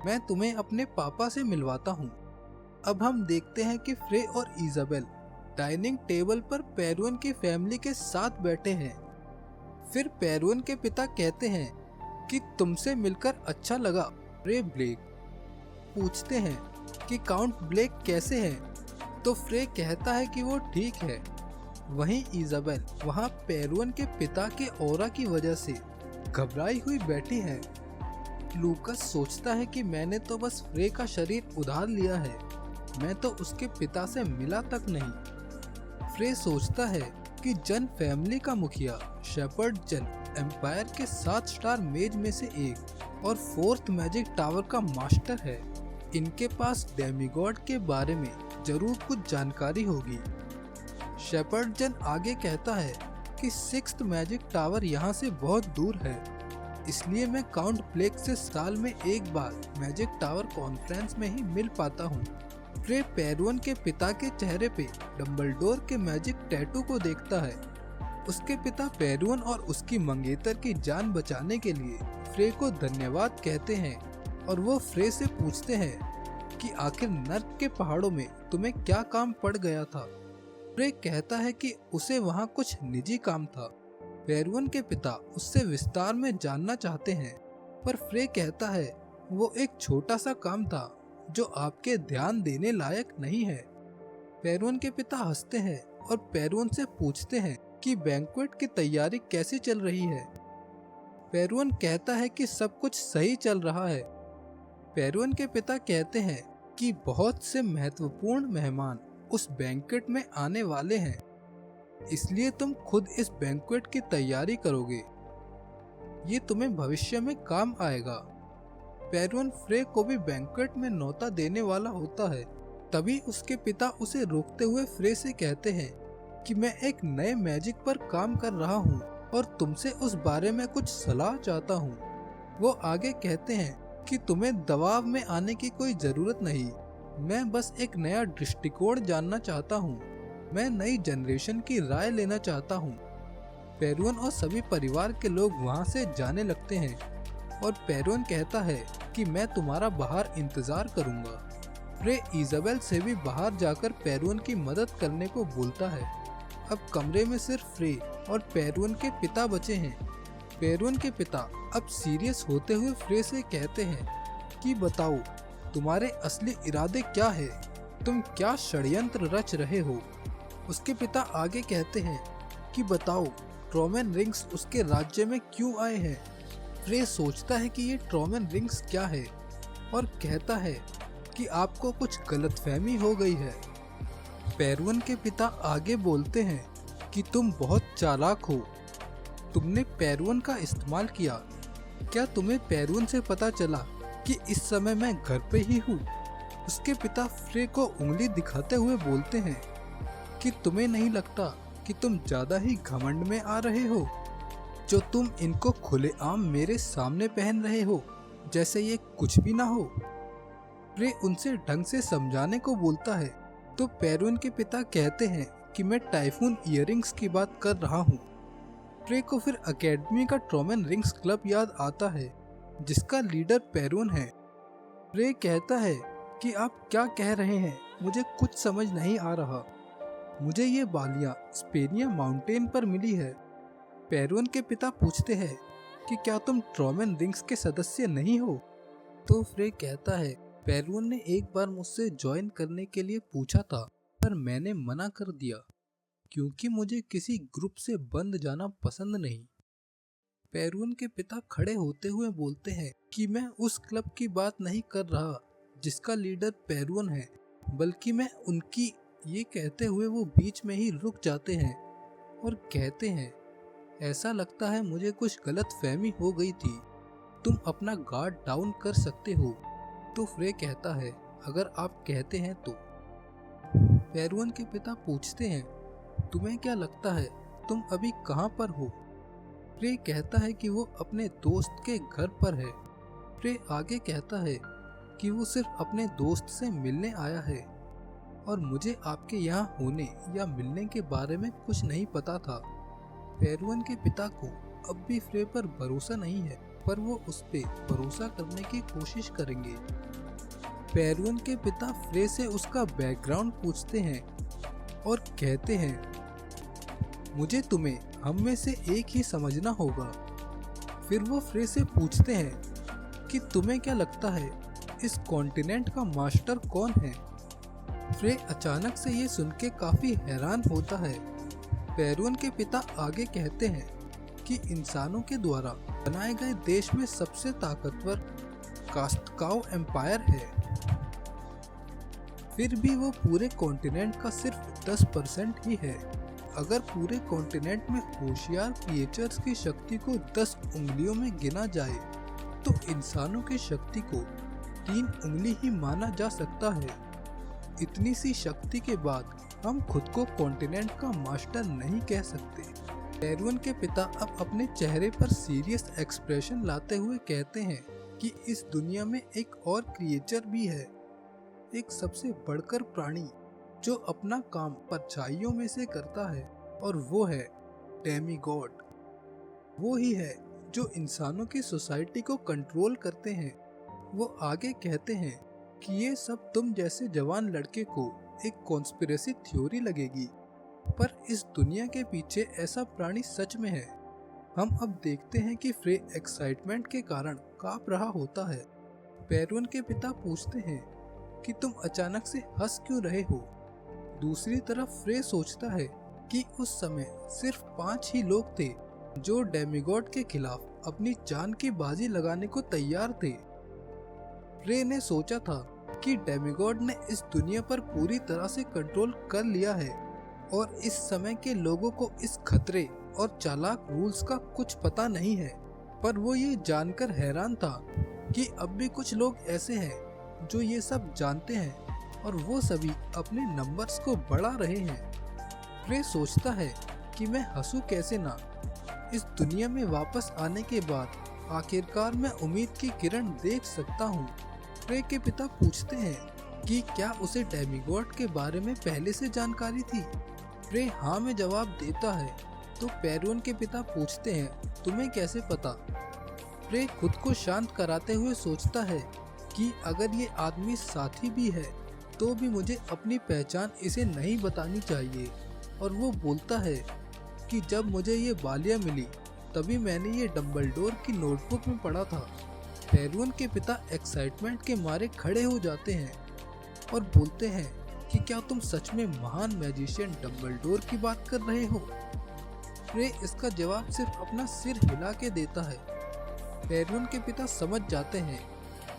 B: मैं तुम्हें अपने पापा से मिलवाता हूँ। अब हम देखते हैं कि फ्रे और इजाबेल डाइनिंग टेबल पर पेरुअन की फैमिली के साथ बैठे हैं। फिर पेरुअन के पिता कहते हैं कि तुमसे मिलकर अच्छा लगा फ्रे ब्लेक। पूछते हैं कि काउंट ब्लेक कैसे हैं? तो फ्रे कहता है कि वो ठीक है। वहीं इजाबेल वहां पेरुअन के पिता के ऑरा की वजह से घबराई हुई बैठी है। लूकस सोचता है कि मैंने तो बस फ्रे का शरीर उधार लिया है, मैं तो उसके पिता से मिला तक नहीं। फ्रे सोचता है कि जन फैमिली का मुखिया शेपर्ड जन एम्पायर के 7 स्टार मेज में से एक और 4th मैजिक टावर का मास्टर है। इनके पास डेमीगॉड के बारे में जरूर कुछ जानकारी होगी। शेपर्ड जन आगे कहता है कि 6th मैजिक टावर यहाँ से बहुत दूर है, इसलिए मैं काउंट ब्लेक से साल में एक बार मैजिक टावर कॉन्फ्रेंस में ही मिल पाता हूँ। फ्रे पेरुअन के पिता के चेहरे पे डम्बलडोर के मैजिक टैटू को देखता है। उसके पिता पेरुअन और उसकी मंगेतर की जान बचाने के लिए फ्रे को धन्यवाद कहते हैं और वो फ्रे से पूछते हैं कि आखिर नर्क के पहाड़ों में तुम्हें क्या काम पड़ गया था। फ्रे कहता है कि उसे वहाँ कुछ निजी काम था। पेरुअन के पिता उससे विस्तार में जानना चाहते हैं, पर फ्रे कहता है वो एक छोटा सा काम था जो आपके ध्यान देने लायक नहीं है। पेरुअन के पिता हंसते हैं और पेरुअन से पूछते हैं कि बैंक्वेट की तैयारी कैसे चल रही है। पेरुअन कहता है कि सब कुछ सही चल रहा है। पेरुअन के पिता कहते हैं कि बहुत से महत्वपूर्ण मेहमान उस बैंक्वेट में आने वाले हैं, इसलिए तुम खुद इस बैंक्वेट की तैयारी करोगे। ये तुम्हें भविष्य में काम आएगा। पेरुअन फ्रे को भी बैंक्वेट में न्योता देने वाला होता है। तभी उसके पिता उसे रोकते हुए फ्रे से कहते हैं कि मैं एक नए मैजिक पर काम कर रहा हूँ और तुमसे उस बारे में कुछ सलाह चाहता हूँ। वो आगे कहते हैं कि तुम्हें दबाव में आने की कोई जरूरत नहीं, मैं बस एक नया दृष्टिकोण जानना चाहता हूँ। मैं नई जनरेशन की राय लेना चाहता हूँ। पेरुअन और सभी परिवार के लोग वहाँ से जाने लगते हैं और पेरुअन कहता है कि मैं तुम्हारा बाहर इंतजार करूँगा। फ्रे इजाबेल से भी बाहर जाकर पेरुअन की मदद करने को बोलता है। अब कमरे में सिर्फ फ्रे और पेरुअन के पिता बचे हैं। पेरुअन के पिता अब सीरियस होते हुए फ्रे से कहते हैं कि बताओ तुम्हारे असली इरादे क्या है, तुम क्या षड्यंत्र रच रहे हो। उसके पिता आगे कहते हैं कि बताओ ट्रोमेन रिंग्स उसके राज्य में क्यों आए हैं। फ्रे सोचता है कि ये ट्रोमेन रिंग्स क्या है और कहता है कि आपको कुछ गलतफहमी हो गई है। पेरुअन के पिता आगे बोलते हैं कि तुम बहुत चालाक हो, तुमने पेरुअन का इस्तेमाल किया। क्या तुम्हें पेरुअन से पता चला कि इस समय मैं घर पे ही हूँ। उसके पिता फ्रे को उंगली दिखाते हुए बोलते हैं कि तुम्हें नहीं लगता कि तुम ज्यादा ही घमंड में आ रहे हो, जो तुम इनको खुलेआम मेरे सामने पहन रहे हो जैसे ये कुछ भी ना हो। फ्रे उनसे ढंग से समझाने को बोलता है तो पेरुअन के पिता कहते हैं कि मैं टाइफून इयररिंग्स की बात कर रहा हूँ। फ्रे को फिर एकेडमी का ट्रोमेन रिंग्स क्लब याद आता है जिसका लीडर पेरुअन है। फ्रे कहता है कि आप क्या कह रहे हैं, मुझे कुछ समझ नहीं आ रहा। मुझे ये बालियाँ स्पेनिया माउंटेन पर मिली है। पेरुअन के पिता पूछते हैं कि क्या तुम ट्रोमेन रिंग्स के सदस्य नहीं हो। तो फ्रे कहता है पेरुअन ने एक बार मुझसे ज्वाइन करने के लिए पूछा था पर मैंने मना कर दिया क्योंकि मुझे किसी ग्रुप से बंद जाना पसंद नहीं। पेरुअन के पिता खड़े होते हुए बोलते हैं कि मैं उस क्लब की बात नहीं कर रहा जिसका लीडर पेरुअन है, बल्कि मैं उनकी। ये कहते हुए वो बीच में ही रुक जाते हैं और कहते हैं ऐसा लगता है मुझे कुछ गलत फहमी हो गई थी, तुम अपना गार्ड डाउन कर सकते हो। तो फ्रे कहता है अगर आप कहते हैं तो। पेरुअन के पिता पूछते हैं तुम्हें क्या लगता है तुम अभी कहाँ पर हो। फ्रे कहता है कि वो अपने दोस्त के घर पर है। फ्रे आगे कहता है कि वो सिर्फ अपने दोस्त से मिलने आया है और मुझे आपके यहाँ होने या मिलने के बारे में कुछ नहीं पता था। पेरुअन के पिता को अब भी फ्रे पर भरोसा नहीं है पर वो उस पे भरोसा करने की कोशिश करेंगे। पेरुअन के पिता फ्रे से उसका बैकग्राउंड पूछते हैं और कहते हैं मुझे तुम्हें हम में से एक ही समझना होगा। फिर वो फ्रे से पूछते हैं कि तुम्हें क्या लगता है इस कॉन्टिनेंट का मास्टर कौन है। फ्रे अचानक से ये सुन के काफी हैरान होता है। पेरुअन के पिता आगे कहते हैं कि इंसानों के द्वारा बनाए गए देश में सबसे ताकतवर कास्टकाओ एम्पायर है। फिर भी वो पूरे कॉन्टिनेंट का सिर्फ 10% ही है। अगर पूरे कॉन्टिनेंट में होशियार क्रिएचर्स की शक्ति को 10 उंगलियों में गिना जाए तो इंसानों की शक्ति को 3 उंगली ही माना जा सकता है। इतनी सी शक्ति के बाद हम खुद को कॉन्टिनेंट का मास्टर नहीं कह सकते। पेरुअन के पिता अब अपने चेहरे पर सीरियस एक्सप्रेशन लाते हुए कहते हैं कि इस दुनिया में एक और क्रिएचर भी है, एक सबसे बढ़कर प्राणी जो अपना काम परछाइयों में से करता है और वो है डेमीगॉड। वो ही है जो इंसानों की सोसाइटी को कंट्रोल करते हैं। वो आगे कहते हैं कि ये सब तुम जैसे जवान लड़के को एक कॉन्स्पिरेसी थ्योरी लगेगी, पर इस दुनिया के पीछे ऐसा प्राणी सच में है। हम अब देखते हैं कि फ्रे एक्साइटमेंट के कारण कांप रहा होता है। पेरुअन के पिता पूछते हैं कि तुम अचानक से हंस क्यों रहे हो। दूसरी तरफ फ्रे सोचता है कि उस समय सिर्फ 5 ही लोग थे जो डेमिगॉड के खिलाफ अपनी जान की बाजी लगाने को तैयार थे। रे ने सोचा था कि डेमिगॉड ने इस दुनिया पर पूरी तरह से कंट्रोल कर लिया है और इस समय के लोगों को इस खतरे और चालाक रूल्स का कुछ पता नहीं है। पर वो ये जानकर हैरान था कि अब भी कुछ लोग ऐसे हैं जो ये सब जानते हैं और वो सभी अपने नंबर्स को बढ़ा रहे हैं। रे सोचता है कि मैं हंसू कैसे ना। इस दुनिया में वापस आने के बाद आखिरकार मैं उम्मीद की किरण देख सकता हूँ। रे के पिता पूछते हैं कि क्या उसे डेमिगॉड के बारे में पहले से जानकारी थी। रे हाँ में जवाब देता है तो पेरुन के पिता पूछते हैं तुम्हें कैसे पता। रे खुद को शांत कराते हुए सोचता है कि अगर ये आदमी साथी भी है तो भी मुझे अपनी पहचान इसे नहीं बतानी चाहिए। और वो बोलता है कि जब मुझे ये बालियाँ मिली तभी मैंने ये डम्बलडोर की नोटबुक में पढ़ा था। पेरुन के पिता एक्साइटमेंट के मारे खड़े हो जाते हैं और बोलते हैं कि क्या तुम सच में महान मैजिशियन डम्बलडोर की बात कर रहे हो। रे इसका जवाब सिर्फ अपना सिर हिला के देता है। पेरुन के पिता समझ जाते हैं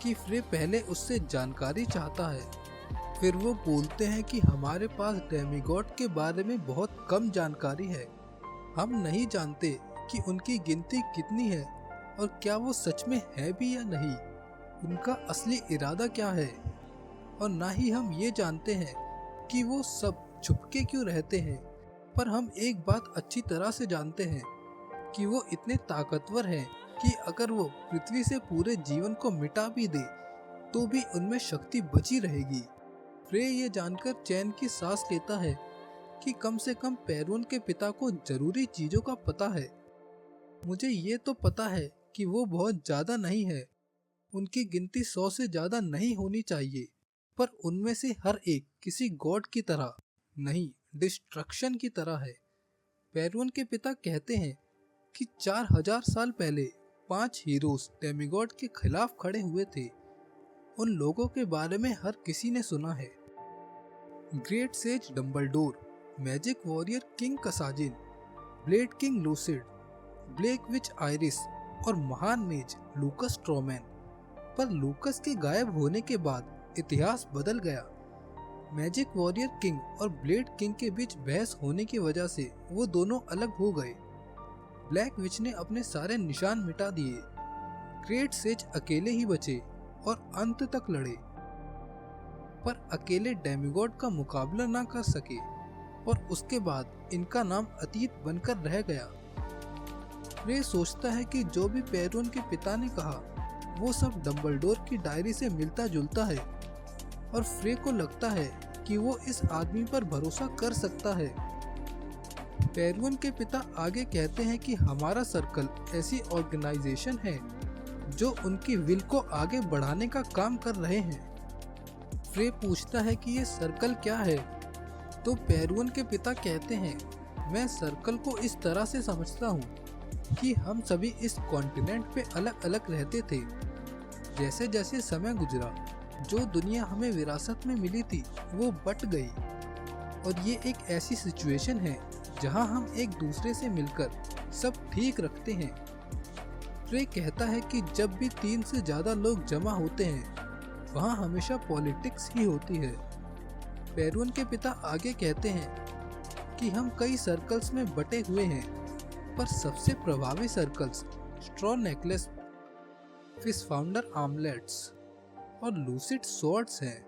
B: कि फ्रे पहले उससे जानकारी चाहता है। फिर वो बोलते हैं कि हमारे पास डेमिगॉड के बारे में बहुत कम जानकारी है। हम नहीं जानते कि उनकी गिनती कितनी है और क्या वो सच में है भी या नहीं, उनका असली इरादा क्या है। और ना ही हम ये जानते हैं कि वो सब छुपके क्यों रहते हैं। पर हम एक बात अच्छी तरह से जानते हैं कि वो इतने ताकतवर हैं कि अगर वो पृथ्वी से पूरे जीवन को मिटा भी दे तो भी उनमें शक्ति बची रहेगी। फ्रे ये जानकर चैन की सांस लेता है कि कम से कम पेरुन के पिता को जरूरी चीजों का पता है। मुझे ये तो पता है कि वो बहुत ज्यादा नहीं है, उनकी गिनती 100 से ज्यादा नहीं होनी चाहिए, पर उनमें से हर एक किसी गॉड की तरह नहीं, डिस्ट्रक्शन की तरह है। पेरुन के पिता कहते हैं कि 4000 साल पहले 5 हीरोज डेमिगॉड के खिलाफ खड़े हुए थे। उन लोगों के बारे में हर किसी ने सुना है। Great sage Dumbledore, magic warrior king Kasajin, blade king Lucid, black witch Iris और महान मेज लूकस ट्रॉमैन। पर लूकस के गायब होने के बाद इतिहास बदल गया। मैजिक वॉरियर किंग और ब्लेड किंग के बीच बहस होने की वजह से वो दोनों अलग हो गए। ब्लैक विच ने अपने सारे निशान मिटा दिए। ग्रेट सेज अकेले ही बचे और अंत तक लड़े, पर अकेले डेमिगॉड का मुकाबला ना कर सके और उसके बाद इनका नाम अतीत बनकर रह गया। रे सोचता है कि जो भी पेरुन के पिता ने कहा वो सब डम्बलडोर की डायरी से मिलता जुलता है और फ्रे को लगता है कि वो इस आदमी पर भरोसा कर सकता है। पेरुन के पिता आगे कहते हैं कि हमारा सर्कल ऐसी ऑर्गेनाइजेशन है जो उनकी विल को आगे बढ़ाने का काम कर रहे हैं। फ्रे पूछता है कि ये सर्कल क्या है, तो पेरुन के पिता कहते हैं मैं सर्कल को इस तरह से समझता हूँ कि हम सभी इस कॉन्टिनेंट पे अलग अलग रहते थे। जैसे जैसे समय गुजरा जो दुनिया हमें विरासत में मिली थी वो बट गई और ये एक ऐसी सिचुएशन है जहाँ हम एक दूसरे से मिलकर सब ठीक रखते हैं। फ्रे कहता है कि जब भी 3 से ज्यादा लोग जमा होते हैं वहाँ हमेशा पॉलिटिक्स ही होती है। पेरुन के पिता आगे कहते हैं कि हम कई सर्कल्स में बटे हुए हैं, पर सबसे प्रभावी circles straw necklace, fish founder armlets और लूसिड स्वॉर्ड्स हैं।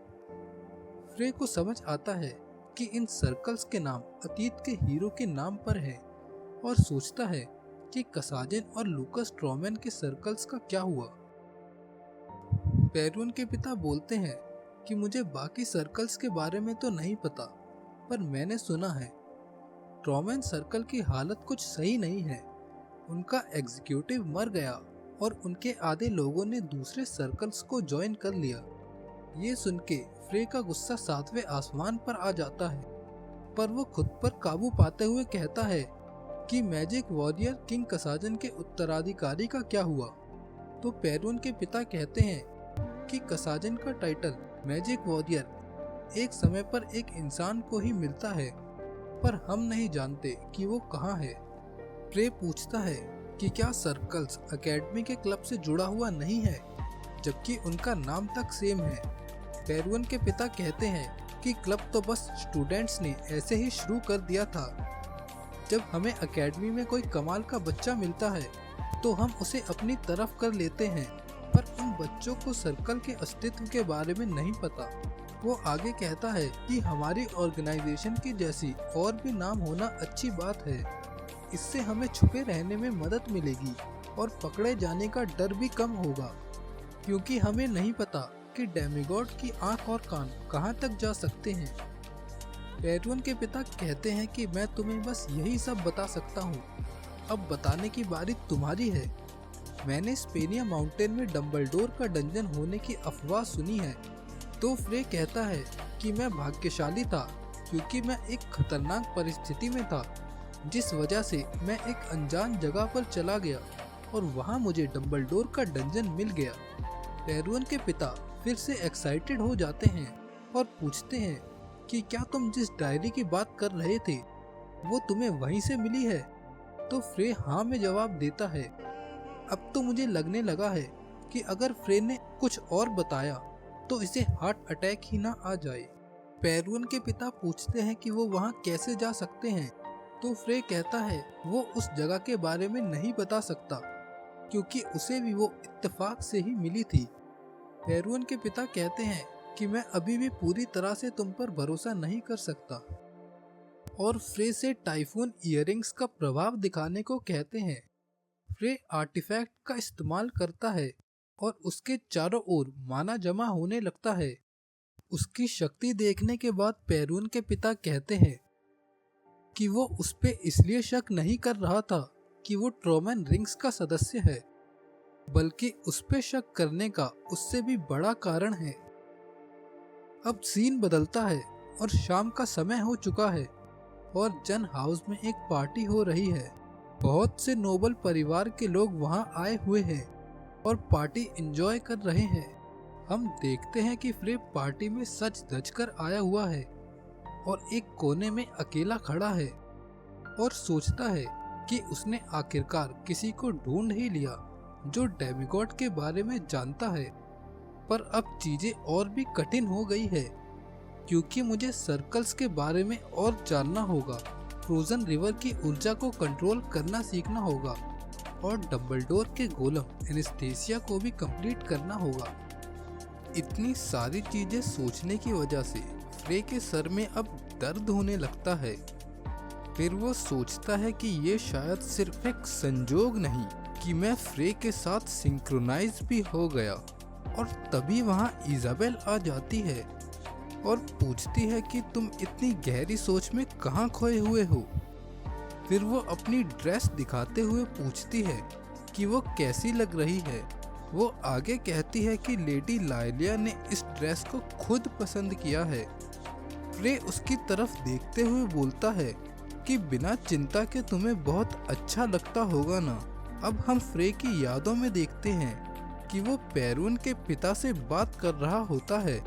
B: फ्रे को समझ आता है कि इन सर्कल्स के नाम अतीत के हीरो के नाम पर हैं और सोचता है कि कसाजिन और लूकस ट्रॉमैन के सर्कल्स का क्या हुआ। पेरुन के पिता बोलते हैं कि मुझे बाकी सर्कल्स के बारे में तो नहीं पता, पर मैंने सुना है ट्रॉमैन सर्कल की हालत कुछ सही नहीं है। उनका एग्जीक्यूटिव मर गया और उनके आधे लोगों ने दूसरे सर्कल्स को ज्वाइन कर लिया। ये सुन के फ्रे का गुस्सा 7वें आसमान पर आ जाता है, पर वो खुद पर काबू पाते हुए कहता है कि मैजिक वॉरियर किंग कसाजन के उत्तराधिकारी का क्या हुआ। तो पेरुन के पिता कहते हैं कि कसाजन का टाइटल मैजिक वॉरियर एक समय पर एक इंसान को ही मिलता है, पर हम नहीं जानते कि वो कहाँ है। फ्रे पूछता है कि क्या सर्कल्स एकेडमी के क्लब से जुड़ा हुआ नहीं है, जबकि उनका नाम तक सेम है। पेरुवन के पिता कहते हैं कि क्लब तो बस स्टूडेंट्स ने ऐसे ही शुरू कर दिया था। जब हमें एकेडमी में कोई कमाल का बच्चा मिलता है तो हम उसे अपनी तरफ कर लेते हैं, पर उन बच्चों को सर्कल के अस्तित्व के बारे में नहीं पता। वो आगे कहता है कि हमारी ऑर्गेनाइजेशन की जैसी और भी नाम होना अच्छी बात है। इससे हमें छुपे रहने में मदद मिलेगी और पकड़े जाने का डर भी कम होगा, क्योंकि हमें नहीं पता कि डेमिगॉड की आंख और कान कहां तक जा सकते हैं। पेरुवन के पिता कहते हैं कि मैं तुम्हें बस यही सब बता सकता हूँ, अब बताने की बारी तुम्हारी है। मैंने स्पेनिया माउंटेन में डम्बलडोर का डंजन होने की अफवाह सुनी है। तो फ्रे कहता है कि मैं भाग्यशाली था, क्योंकि मैं एक खतरनाक परिस्थिति में था, जिस वजह से मैं एक अनजान जगह पर चला गया और वहाँ मुझे डम्बलडोर का डंजन मिल गया। पेरुवन के पिता फिर से एक्साइटेड हो जाते हैं और पूछते हैं कि क्या तुम जिस डायरी की बात कर रहे थे वो तुम्हें वहीं से मिली है? तो फ्रे हाँ में जवाब देता है। अब तो मुझे लगने लगा है कि अगर फ्रे ने कुछ और बताया तो इसे हार्ट अटैक ही ना आ जाए। पेरुवन के पिता पूछते हैं कि वो वहाँ कैसे जा सकते हैं। तो फ्रे कहता है वो उस जगह के बारे में नहीं बता सकता, क्योंकि उसे भी वो इत्तेफाक से ही मिली थी। पेरुवन के पिता कहते हैं कि मैं अभी भी पूरी तरह से तुम पर भरोसा नहीं कर सकता, और फ्रे से टाइफून इयररिंग्स का प्रभाव दिखाने को कहते हैं। फ्रे आर्टिफैक्ट का इस्तेमाल करता है और उसके चारों ओर माना जमा होने लगता है। उसकी शक्ति देखने के बाद पेरुवन के पिता कहते हैं कि वो उस पे इसलिए शक नहीं कर रहा था कि वो ट्रोमैन रिंग्स का सदस्य है, बल्कि उस पे शक करने का उससे भी बड़ा कारण है। अब सीन बदलता है और शाम का समय हो चुका है और जन हाउस में एक पार्टी हो रही है। बहुत से नोबल परिवार के लोग वहां आए हुए हैं और पार्टी एंजॉय कर रहे हैं। हम देखते हैं कि फ्रे पार्टी में सज धज कर आया हुआ है और एक कोने में अकेला खड़ा है और सोचता है कि उसने आखिरकार किसी को ढूंढ ही लिया जो डेमिगॉड के बारे में जानता है। पर अब चीजें और भी कठिन हो गई है, क्योंकि मुझे सर्कल्स के बारे में और जानना होगा, फ्रोजन रिवर की ऊर्जा को कंट्रोल करना सीखना होगा और डम्बलडोर के गोलम एनेस्थेसिया को भी कंप्लीट करना होगा। इतनी सारी चीजें सोचने की वजह से फ्रे के सर में अब दर्द होने लगता है। फिर वो सोचता है कि ये शायद सिर्फ एक संजोग नहीं कि मैं फ्रे के साथ सिंक्रोनाइज भी हो गया। और तभी वहाँ इजाबेल आ जाती है और पूछती है कि तुम इतनी गहरी सोच में कहाँ खोए हुए हो। फिर वो अपनी ड्रेस दिखाते हुए पूछती है कि वो कैसी लग रही है। वो आगे कहती है कि लेडी लाइलिया ने इस ड्रेस को खुद पसंद किया है। फ्रे उसकी तरफ देखते हुए बोलता है कि बिना चिंता के तुम्हें बहुत अच्छा लगता होगा ना। अब हम फ्रे की यादों में देखते हैं कि वो पेरुवन के पिता से बात कर रहा होता है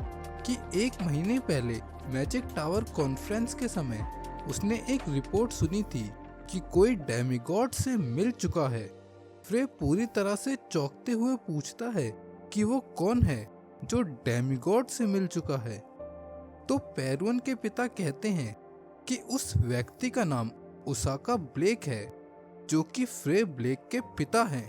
B: कि 1 महीने पहले मैजिक टावर कॉन्फ्रेंस के समय उसने एक रिपोर्ट सुनी थी कि कोई डेमिगॉड से मिल चुका है। फ्रे पूरी तरह से चौंकते हुए पूछता है कि वो कौन है जो डेमिगॉड से मिल चुका है। तो पेरुवन के पिता कहते हैं कि उस व्यक्ति का नाम ओसाका ब्लेक है, जो कि फ्रे ब्लेक के पिता हैं।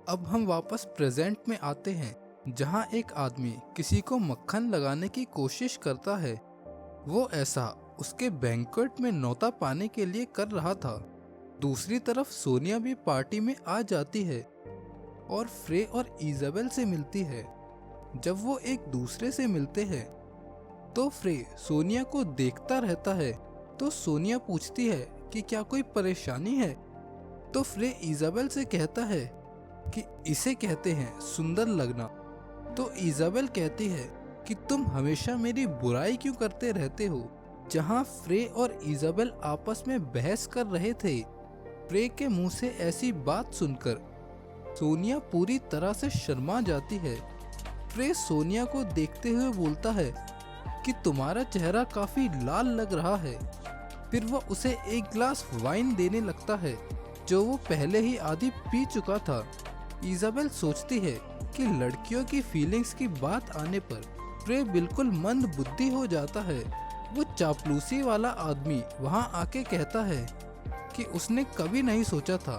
B: अब हम वापस प्रेजेंट में आते हैं, जहां एक आदमी किसी को मक्खन लगाने की कोशिश करता है। वो ऐसा उसके बैंक्वेट में न्योता पाने के लिए कर रहा था। दूसरी तरफ सोनिया भी पार्टी में आ जाती है और फ्रे और इजाबेल से मिलती है। जब वो एक दूसरे से मिलते हैं तो फ्रे सोनिया को देखता रहता है। तो सोनिया पूछती है कि क्या कोई परेशानी है। तो फ्रे इजाबेल से कहता है कि इसे कहते हैं सुंदर लगना। तो इजाबेल कहती है कि तुम हमेशा मेरी बुराई क्यों करते रहते हो। जहां फ्रे और इजाबेल आपस में बहस कर रहे थे, फ्रे के मुंह से ऐसी बात सुनकर सोनिया पूरी तरह से शर्मा जाती है। फ्रे सोनिया को देखते हुए बोलता है कि तुम्हारा चेहरा काफी लाल लग रहा है। फिर वह उसे एक ग्लास वाइन देने लगता है जो वो पहले ही आधी पी चुका था। इजाबेल सोचती है कि लड़कियों की फीलिंग्स की बात आने पर फ्रे बिल्कुल मंद बुद्धि हो जाता है। वो चापलूसी वाला आदमी वहाँ आके कहता है कि उसने कभी नहीं सोचा था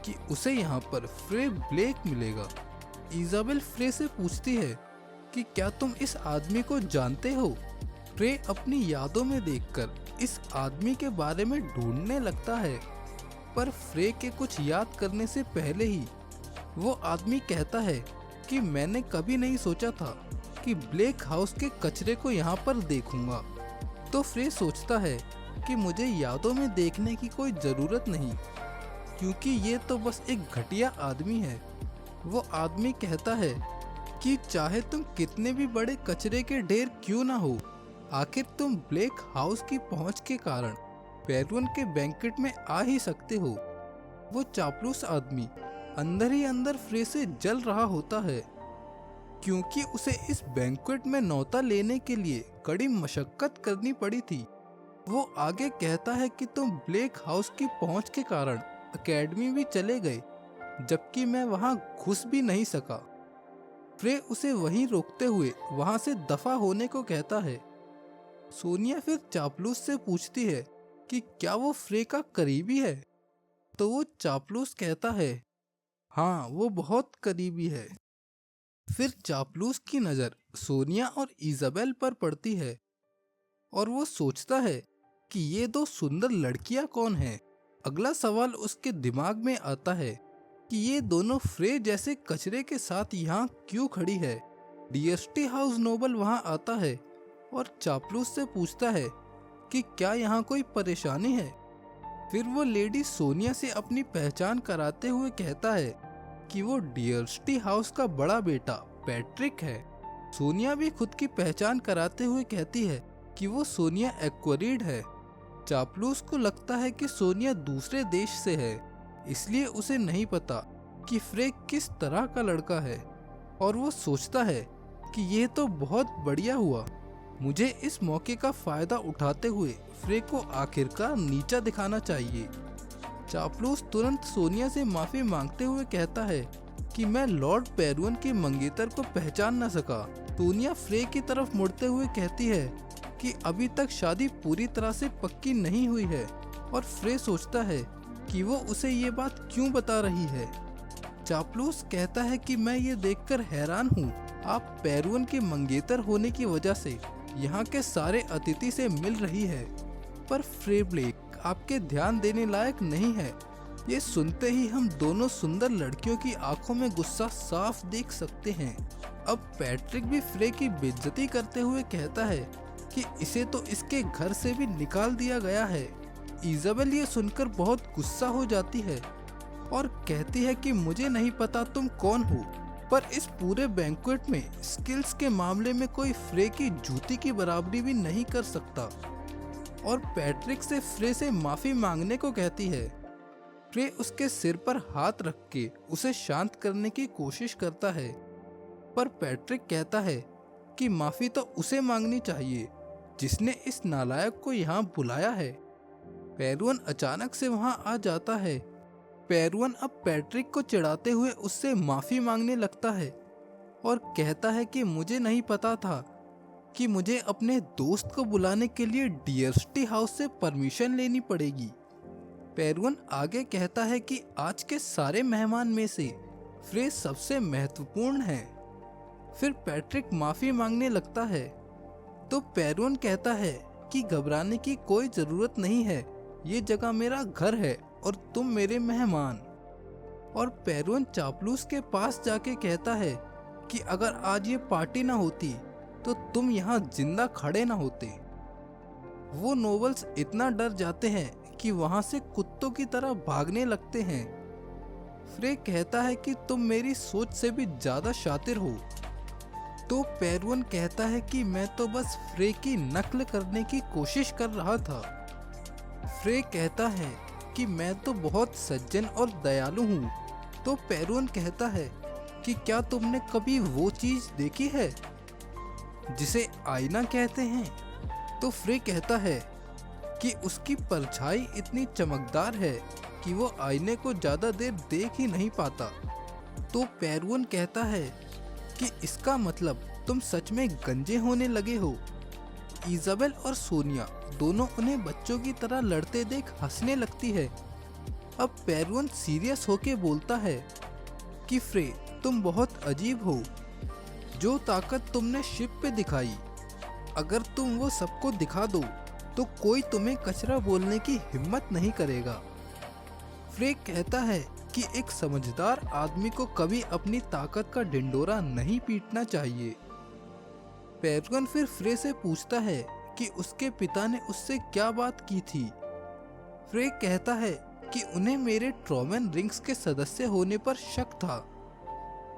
B: कि उसे यहाँ पर फ्रे ब्लेक मिलेगा। इजाबेल फ्रे से पूछती है कि क्या तुम इस आदमी को जानते हो? फ्रे अपनी यादों में देखकर इस आदमी के बारे में ढूंढने लगता है, पर फ्रे के कुछ याद करने से पहले ही वो आदमी कहता है कि मैंने कभी नहीं सोचा था कि ब्लेक हाउस के कचरे को यहाँ पर देखूंगा। तो फ्रे सोचता है कि मुझे यादों में देखने की कोई ज़रूरत नहीं, क्योंकि ये तो बस एक घटिया आदमी है। वो आदमी कहता है कि चाहे तुम कितने भी बड़े कचरे के ढेर क्यों ना हो, आखिर तुम ब्लेक हाउस की पहुंच के कारण पेरुअन के बैंकेट में आ ही सकते हो। वो चापलूस आदमी अंदर ही अंदर फ्रे से जल रहा होता है, क्योंकि उसे इस बैंक्वेट में न्योता लेने के लिए कड़ी मशक्कत करनी पड़ी थी। वो आगे कहता है कि तुम ब्लेक हाउस की पहुंच के कारण एकेडमी भी चले गए, जबकि मैं वहां घुस भी नहीं सका। फ्रे उसे वहीं रोकते हुए वहां से दफा होने को कहता है। सोनिया फिर चापलूस से पूछती है कि क्या वो फ्रे का करीबी है, तो वो चापलूस कहता है हाँ, वो बहुत करीबी है। फिर चापलूस की नज़र सोनिया और इजाबेल पर पड़ती है और वो सोचता है कि ये दो सुंदर लड़कियां कौन हैं। अगला सवाल उसके दिमाग में आता है कि ये दोनों फ्रे जैसे कचरे के साथ यहाँ क्यों खड़ी है। डीएसटी हाउस नोबल वहाँ आता है और चापलूस से पूछता है कि क्या यहाँ कोई परेशानी है। फिर वो लेडी सोनिया से अपनी पहचान कराते हुए कहता है कि वो डीएसटी हाउस का बड़ा बेटा पैट्रिक है। सोनिया भी खुद की पहचान कराते हुए कहती है कि वो सोनिया एक्वरीड है। चापलूस को लगता है कि सोनिया दूसरे देश से है, इसलिए उसे नहीं पता कि फ्रे किस तरह का लड़का है, और वो सोचता है कि ये तो बहुत बढ़िया हुआ, मुझे इस मौके का फायदा उठाते हुए फ्रे को आखिरकार नीचा दिखाना चाहिए। चापलूस तुरंत सोनिया से माफी मांगते हुए कहता है कि मैं लॉर्ड पेरुअन के मंगेतर को पहचान न सका। सोनिया फ्रे की तरफ मुड़ते हुए कहती है कि अभी तक शादी पूरी तरह से पक्की नहीं हुई है, और फ्रे सोचता है कि वो उसे ये बात क्यों बता रही है। चापलूस कहता है कि मैं ये देखकर हैरान हूँ, आप पेरुअन के मंगेतर होने की वजह से यहाँ के सारे अतिथि से मिल रही है, पर फ्रे ब्लेक आपके ध्यान देने लायक नहीं है। ये सुनते ही हम दोनों सुंदर लड़कियों की आंखों में गुस्सा साफ देख सकते हैं। अब पैट्रिक भी फ्रे की बेइज्जती करते हुए कहता है कि इसे तो इसके घर से भी निकाल दिया गया है। इजाबेल ये सुनकर बहुत गुस्सा हो जाती है और कहती है कि मुझे नहीं पता तुम कौन हो, पर इस पूरे बैंक्वेट में स्किल्स के मामले में कोई फ्रे की जूती की बराबरी भी नहीं कर सकता, और पैट्रिक से फ्रे से माफी मांगने को कहती है। फ्रे उसके सिर पर हाथ रख के उसे शांत करने की कोशिश करता है, पर पैट्रिक कहता है कि माफी तो उसे मांगनी चाहिए जिसने इस नालायक को यहाँ बुलाया है। पेरुअन अचानक से वहाँ आ जाता है। पेरुअन अब पैट्रिक को चिढ़ाते हुए उससे माफी मांगने लगता है और कहता है कि मुझे नहीं पता था कि मुझे अपने दोस्त को बुलाने के लिए डीएसटी हाउस से परमिशन लेनी पड़ेगी। पेरुअन आगे कहता है कि आज के सारे मेहमान में से फ्रे सबसे महत्वपूर्ण है। फिर पैट्रिक माफी मांगने लगता है, तो पेरुअन कहता है कि घबराने की कोई जरूरत नहीं है, ये जगह मेरा घर है और तुम मेरे मेहमान। और पेरुअन चापलूस के पास जाके कहता है कि अगर आज ये पार्टी ना होती तो तुम यहाँ जिंदा खड़े ना होते। वो नोबल्स इतना डर जाते हैं कि वहां से कुत्तों की तरह भागने लगते हैं। फ्रे कहता है कि तुम मेरी सोच से भी ज्यादा शातिर हो। तो पेरुअन कहता है कि मैं तो बस फ्रे की नकल करने की कोशिश कर रहा था। फ्रे कहता है कि मैं तो बहुत सज्जन और दयालु हूँ। तो पेरुअन कहता है कि क्या तुमने कभी वो चीज देखी है जिसे आईना कहते हैं? तो फ्रे कहता है कि उसकी परछाई इतनी चमकदार है कि वो आईने को ज्यादा देर देख ही नहीं पाता। तो पेरुवन कहता है कि इसका मतलब तुम सच में गंजे होने लगे हो। इजाबेल और सोनिया दोनों उन्हें बच्चों की तरह लड़ते देख हंसने लगती है। अब पेरुवन सीरियस होके बोलता है कि फ्रे, तुम बहुत अजीब हो। जो ताकत तुमने शिप पे दिखाई, अगर तुम वो सबको दिखा दो तो कोई तुम्हें कचरा बोलने की हिम्मत नहीं करेगा। फ्रे कहता है कि एक समझदार आदमी को कभी अपनी ताकत का ढिंडोरा नहीं पीटना चाहिए। पेरुवन फिर फ्रे से पूछता है कि उसके पिता ने उससे क्या बात की थी। फ्रे कहता है कि उन्हें मेरे ट्रॉमेन रिंग्स के सदस्य होने पर शक था।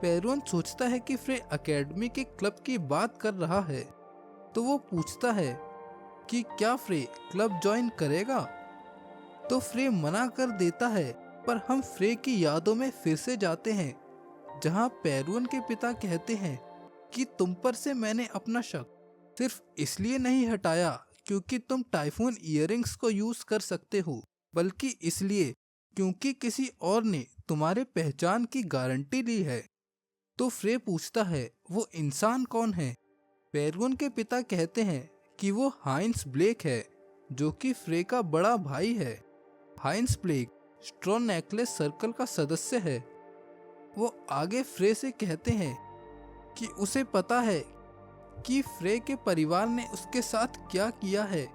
B: पेरुवन सोचता है कि फ्रे एकेडमी के क्लब की बात कर रहा है, तो वो पूछता है कि क्या फ्रे क्लब ज्वाइन करेगा। तो फ्रे मना कर देता है, पर हम फ्रे की यादों में फिर से जाते हैं, जहां पेरुवन के पिता कहते हैं कि तुम पर से मैंने अपना शक सिर्फ इसलिए नहीं हटाया क्योंकि तुम टाइफून इयररिंग्स को यूज कर सकते हो, बल्कि इसलिए क्योंकि किसी और ने तुम्हारे पहचान की गारंटी ली है। तो फ्रे पूछता है, वो इंसान कौन है। पेरुवन के पिता कहते हैं कि वो हाइंस ब्लेक है, जो कि फ्रे का बड़ा भाई है। हाइंस ब्लेक स्ट्रॉ नेकलेस सर्कल का सदस्य है। वो आगे फ्रे से कहते हैं कि उसे पता है कि फ्रे के परिवार ने उसके साथ क्या किया है।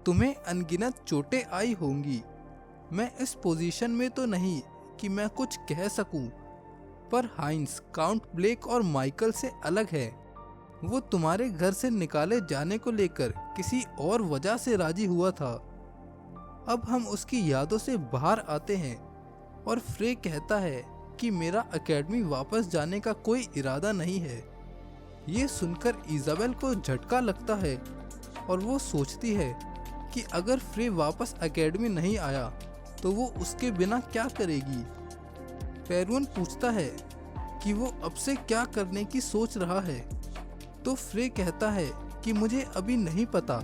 B: तुम्हें अनगिनत चोटें आई होंगी। मैं इस पोजीशन में तो नहीं कि मैं कुछ कह सकूं, पर हाइंस काउंट ब्लेक और माइकल से अलग है। वो तुम्हारे घर से निकाले जाने को लेकर किसी और वजह से राजी हुआ था। अब हम उसकी यादों से बाहर आते हैं और फ्रे कहता है कि मेरा एकेडमी वापस जाने का कोई इरादा नहीं है। ये सुनकर इजाबेल को झटका लगता है और वो सोचती है कि अगर फ्रे वापस एकेडमी नहीं आया तो वो उसके बिना क्या करेगी। पेरुवन पूछता है कि वो अब से क्या करने की सोच रहा है। तो फ्रे कहता है कि मुझे अभी नहीं पता,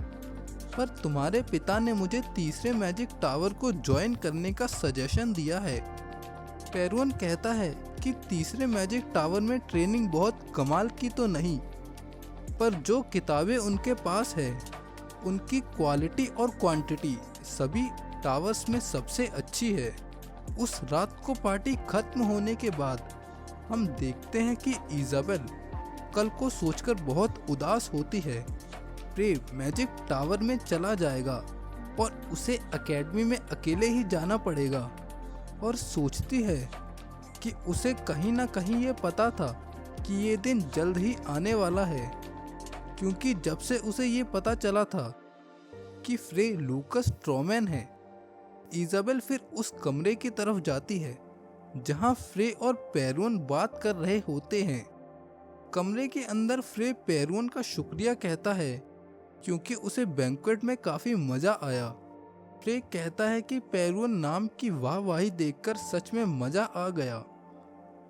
B: पर तुम्हारे पिता ने मुझे तीसरे मैजिक टावर को ज्वाइन करने का सजेशन दिया है। पेरुवन कहता है कि तीसरे मैजिक टावर में ट्रेनिंग बहुत कमाल की तो नहीं, पर जो किताबें उनके पास है उनकी क्वालिटी और क्वांटिटी सभी टावर्स में सबसे अच्छी है। उस रात को पार्टी खत्म होने के बाद हम देखते हैं कि इजाबेल कल को सोचकर बहुत उदास होती है। फ्रे मैजिक टावर में चला जाएगा और उसे एकेडमी में अकेले ही जाना पड़ेगा, और सोचती है कि उसे कहीं ना कहीं ये पता था कि ये दिन जल्द ही आने वाला है, क्योंकि जब से उसे ये पता चला था कि फ्रे लूकस ट्रॉमेन है। इजाबेल फिर उस कमरे की तरफ जाती है जहां फ्रे और पेरुवन बात कर रहे होते हैं। कमरे के अंदर फ्रे पेरुवन का शुक्रिया कहता है क्योंकि उसे बैंक्वेट में काफी मजा आया। फ्रे कहता है कि पेरुवन नाम की वाहवाही देखकर सच में मजा आ गया।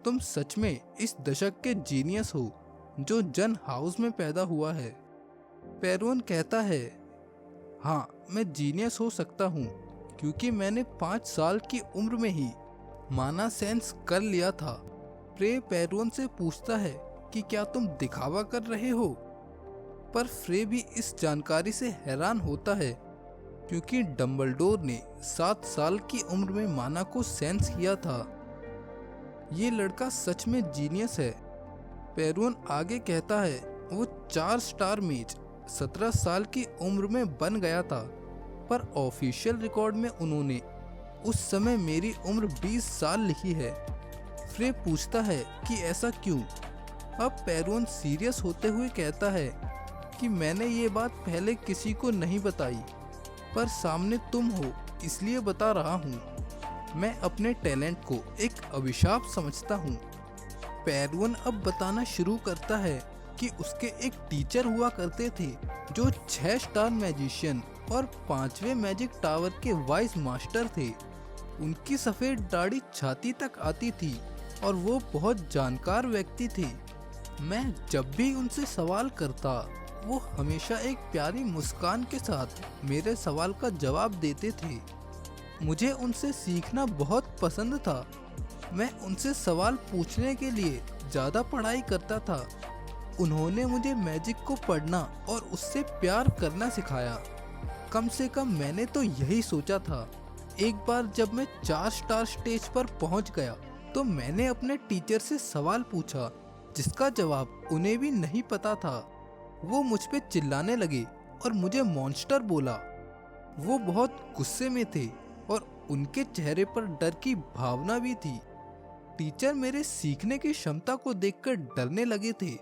B: तुम सच में इस दशक के जीनियस हो जो जन हाउस में पैदा हुआ है। पेरुवन कहता है, हाँ मैं जीनियस हो सकता हूँ क्योंकि मैंने 5 साल की उम्र में ही माना सेंस कर लिया था। फ्रे पेरुवन से पूछता है कि क्या तुम दिखावा कर रहे हो, पर फ्रे भी इस जानकारी से हैरान होता है क्योंकि डंबलडोर ने 7 साल की उम्र में माना को सेंस किया था। ये लड़का सच में जीनियस है। पेरुवन आगे कहता है, वो 4 स्टार मेज 17 साल की उम्र में बन गया था, पर ऑफिशियल रिकॉर्ड में उन्होंने उस समय मेरी उम्र 20 साल लिखी है। फ्रे पूछता है कि ऐसा क्यों। अब पेरुवन सीरियस होते हुए कहता है कि मैंने ये बात पहले किसी को नहीं बताई, पर सामने तुम हो इसलिए बता रहा हूँ। मैं अपने टैलेंट को एक अभिशाप समझता हूँ। पेरुवन अब बताना शुरू करता है कि उसके एक टीचर हुआ करते थे जो 6 स्टार मैजिशियन और 5वें मैजिक टावर के वाइस मास्टर थे। उनकी सफ़ेद दाढ़ी छाती तक आती थी और वो बहुत जानकार व्यक्ति थे। मैं जब भी उनसे सवाल करता वो हमेशा एक प्यारी मुस्कान के साथ मेरे सवाल का जवाब देते थे। मुझे उनसे सीखना बहुत पसंद था। मैं उनसे सवाल पूछने के लिए ज़्यादा पढ़ाई करता था। उन्होंने मुझे मैजिक को पढ़ना और उससे प्यार करना सिखाया। कम से कम मैंने तो यही सोचा था। एक बार जब मैं 4 स्टार स्टेज पर पहुंच गया तो मैंने अपने टीचर से सवाल पूछा जिसका जवाब उन्हें भी नहीं पता था। वो मुझ पे चिल्लाने लगे और मुझे मॉन्स्टर बोला। वो बहुत गुस्से में थे और उनके चेहरे पर डर की भावना भी थी। टीचर मेरे सीखने की क्षमता को देखकर डरने लगे थे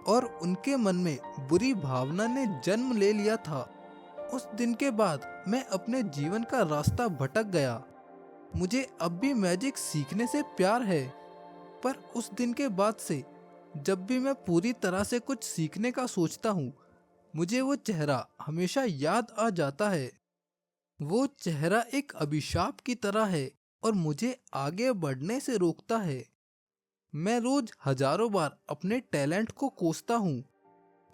B: और उनके मन में बुरी भावना ने जन्म ले लिया था। उस दिन के बाद मैं अपने जीवन का रास्ता भटक गया। मुझे अब भी मैजिक सीखने से प्यार है, पर उस दिन के बाद से जब भी मैं पूरी तरह से कुछ सीखने का सोचता हूँ, मुझे वो चेहरा हमेशा याद आ जाता है। वो चेहरा एक अभिशाप की तरह है और मुझे आगे बढ़ने से रोकता है। मैं रोज हजारों बार अपने टैलेंट को कोसता हूँ।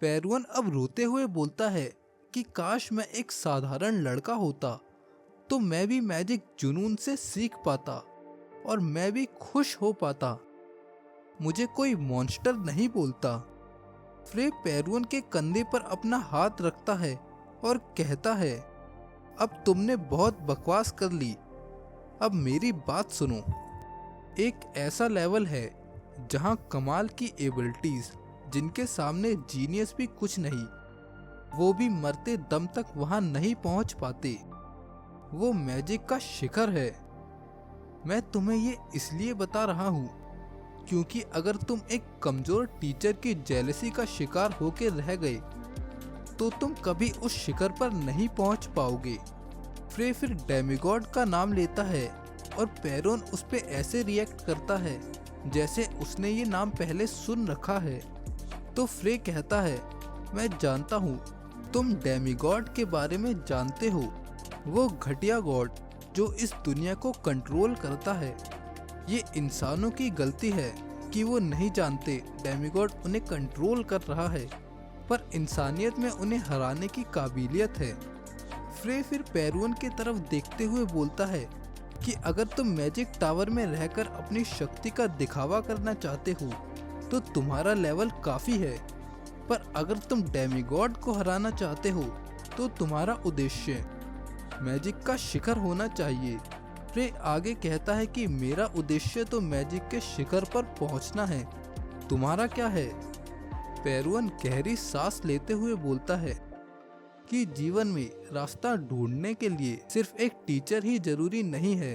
B: पेरुअन अब रोते हुए बोलता है कि काश मैं एक साधारण लड़का होता तो मैं भी मैजिक जुनून से सीख पाता और मैं भी खुश हो पाता। मुझे कोई मॉन्स्टर नहीं बोलता। फ्रे पेरुअन के कंधे पर अपना हाथ रखता है और कहता है, अब तुमने बहुत बकवास कर ली, अब मेरी बात सुनो। एक ऐसा लेवल है जहां कमाल की एबिलिटीज जिनके सामने जीनियस भी कुछ नहीं, वो भी मरते दम तक वहां नहीं पहुंच पाते। वो मैजिक का शिखर है। मैं तुम्हें ये इसलिए बता रहा हूँ क्योंकि अगर तुम एक कमजोर टीचर की जेलसी का शिकार होकर रह गए तो तुम कभी उस शिखर पर नहीं पहुंच पाओगे। फ्रे फिर डेमिगॉड का नाम लेता है और पेरुअन उस पे ऐसे रिएक्ट करता है जैसे उसने ये नाम पहले सुन रखा है। तो फ्रे कहता है, मैं जानता हूँ तुम डेमिगॉड के बारे में जानते हो, वो घटिया गॉड जो इस दुनिया को कंट्रोल करता है। ये इंसानों की गलती है कि वो नहीं जानते डेमिगॉड उन्हें कंट्रोल कर रहा है, पर इंसानियत में उन्हें हराने की काबिलियत है। फ्रे फिर पेरुअन की तरफ देखते हुए बोलता है कि अगर तुम मैजिक टावर में रहकर अपनी शक्ति का दिखावा करना चाहते हो तो तुम्हारा लेवल काफ़ी है, पर अगर तुम डेमिगॉड को हराना चाहते हो तो तुम्हारा उद्देश्य मैजिक का शिखर होना चाहिए। फ्रे आगे कहता है कि मेरा उद्देश्य तो मैजिक के शिखर पर पहुंचना है, तुम्हारा क्या है? पेरुअन गहरी सांस लेते हुए बोलता है कि जीवन में रास्ता ढूंढने के लिए सिर्फ एक टीचर ही जरूरी नहीं है।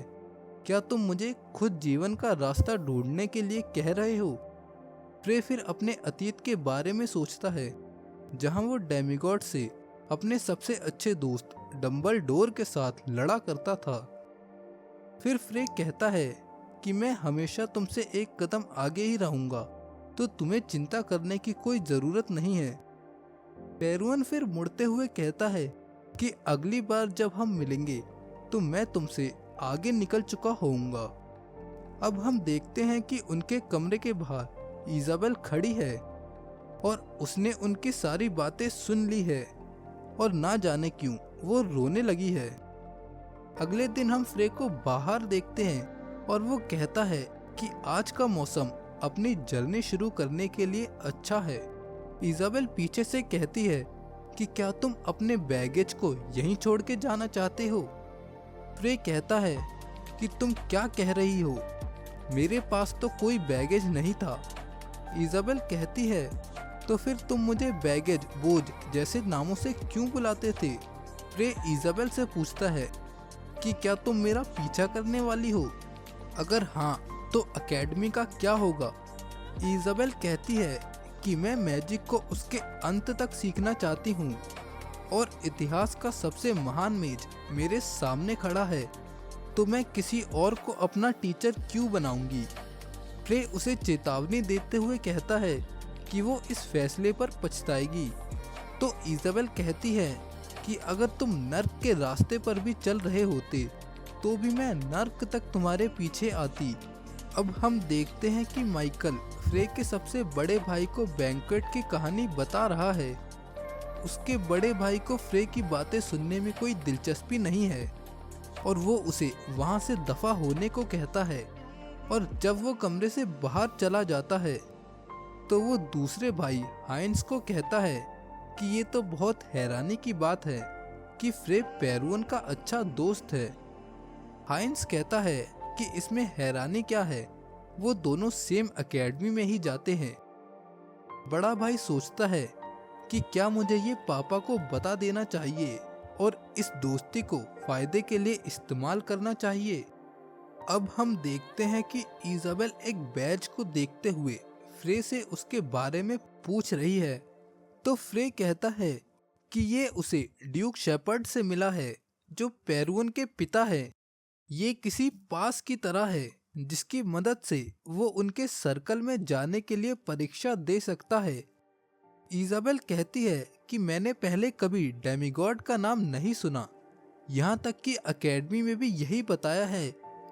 B: क्या तुम मुझे खुद जीवन का रास्ता ढूंढने के लिए कह रहे हो? फ्रे फिर अपने अतीत के बारे में सोचता है जहां वो डेमिगॉड से अपने सबसे अच्छे दोस्त डंबलडोर के साथ लड़ा करता था। फिर फ्रे कहता है कि मैं हमेशा तुमसे एक कदम आगे ही रहूंगा, तो तुम्हें चिंता करने की कोई जरूरत नहीं है। पेरुअन फिर मुड़ते हुए कहता है कि अगली बार जब हम मिलेंगे तो मैं तुमसे आगे निकल चुका होऊंगा। अब हम देखते हैं कि उनके कमरे के बाहर इजाबेल खड़ी है और उसने उनकी सारी बातें सुन ली है और ना जाने क्यों वो रोने लगी है। अगले दिन हम फ्रे को बाहर देखते हैं और वो कहता है कि आज का मौसम अपनी जर्नी शुरू करने के लिए अच्छा है। इजाबेल पीछे से कहती है कि क्या तुम अपने बैगेज को यहीं छोड़ के जाना चाहते हो? फ्रे कहता है कि तुम क्या कह रही हो, मेरे पास तो कोई बैगेज नहीं था। इजाबेल कहती है, तो फिर तुम मुझे बैगेज, बोझ जैसे नामों से क्यों बुलाते थे? फ्रे इजाबेल से पूछता है कि क्या तुम मेरा पीछा करने वाली हो? अगर हाँ तो एकेडमी का क्या होगा? इजाबेल कहती है कि मैं मैजिक को उसके अंत तक सीखना चाहती हूँ और इतिहास का सबसे महान मेज मेरे सामने खड़ा है, तो मैं किसी और को अपना टीचर क्यों बनाऊंगी? फ्रे उसे चेतावनी देते हुए कहता है कि वो इस फैसले पर पछताएगी। तो इजाबेल कहती है कि अगर तुम नर्क के रास्ते पर भी चल रहे होते तो भी मैं नर्क तक तुम्हारे पीछे आती। अब हम देखते हैं कि माइकल फ्रे के सबसे बड़े भाई को बैंक्वेट की कहानी बता रहा है। उसके बड़े भाई को फ्रे की बातें सुनने में कोई दिलचस्पी नहीं है। और वो उसे वहाँ से दफा होने को कहता है। और जब वो कमरे से बाहर चला जाता है तो वो दूसरे भाई हाइंस को कहता है कि ये तो बहुत हैरानी की बात है कि फ्रे पेरुअन का अच्छा दोस्त है। हाइंस कहता है कि इसमें हैरानी क्या है, वो दोनों सेम एकेडमी में ही जाते हैं। बड़ा भाई सोचता है कि क्या मुझे ये पापा को बता देना चाहिए और इस दोस्ती को फायदे के लिए इस्तेमाल करना चाहिए। अब हम देखते हैं कि इजाबेल एक बैज को देखते हुए फ्रे से उसके बारे में पूछ रही है। तो फ्रे कहता है कि ये उसे ड्यूक शेपर्ड से मिला है जो पेरुअन के पिता है। ये किसी पास की तरह है जिसकी मदद से वो उनके सर्कल में जाने के लिए परीक्षा दे सकता है। इजाबेल कहती है कि मैंने पहले कभी डेमिगॉड का नाम नहीं सुना, यहाँ तक कि एकेडमी में भी यही बताया है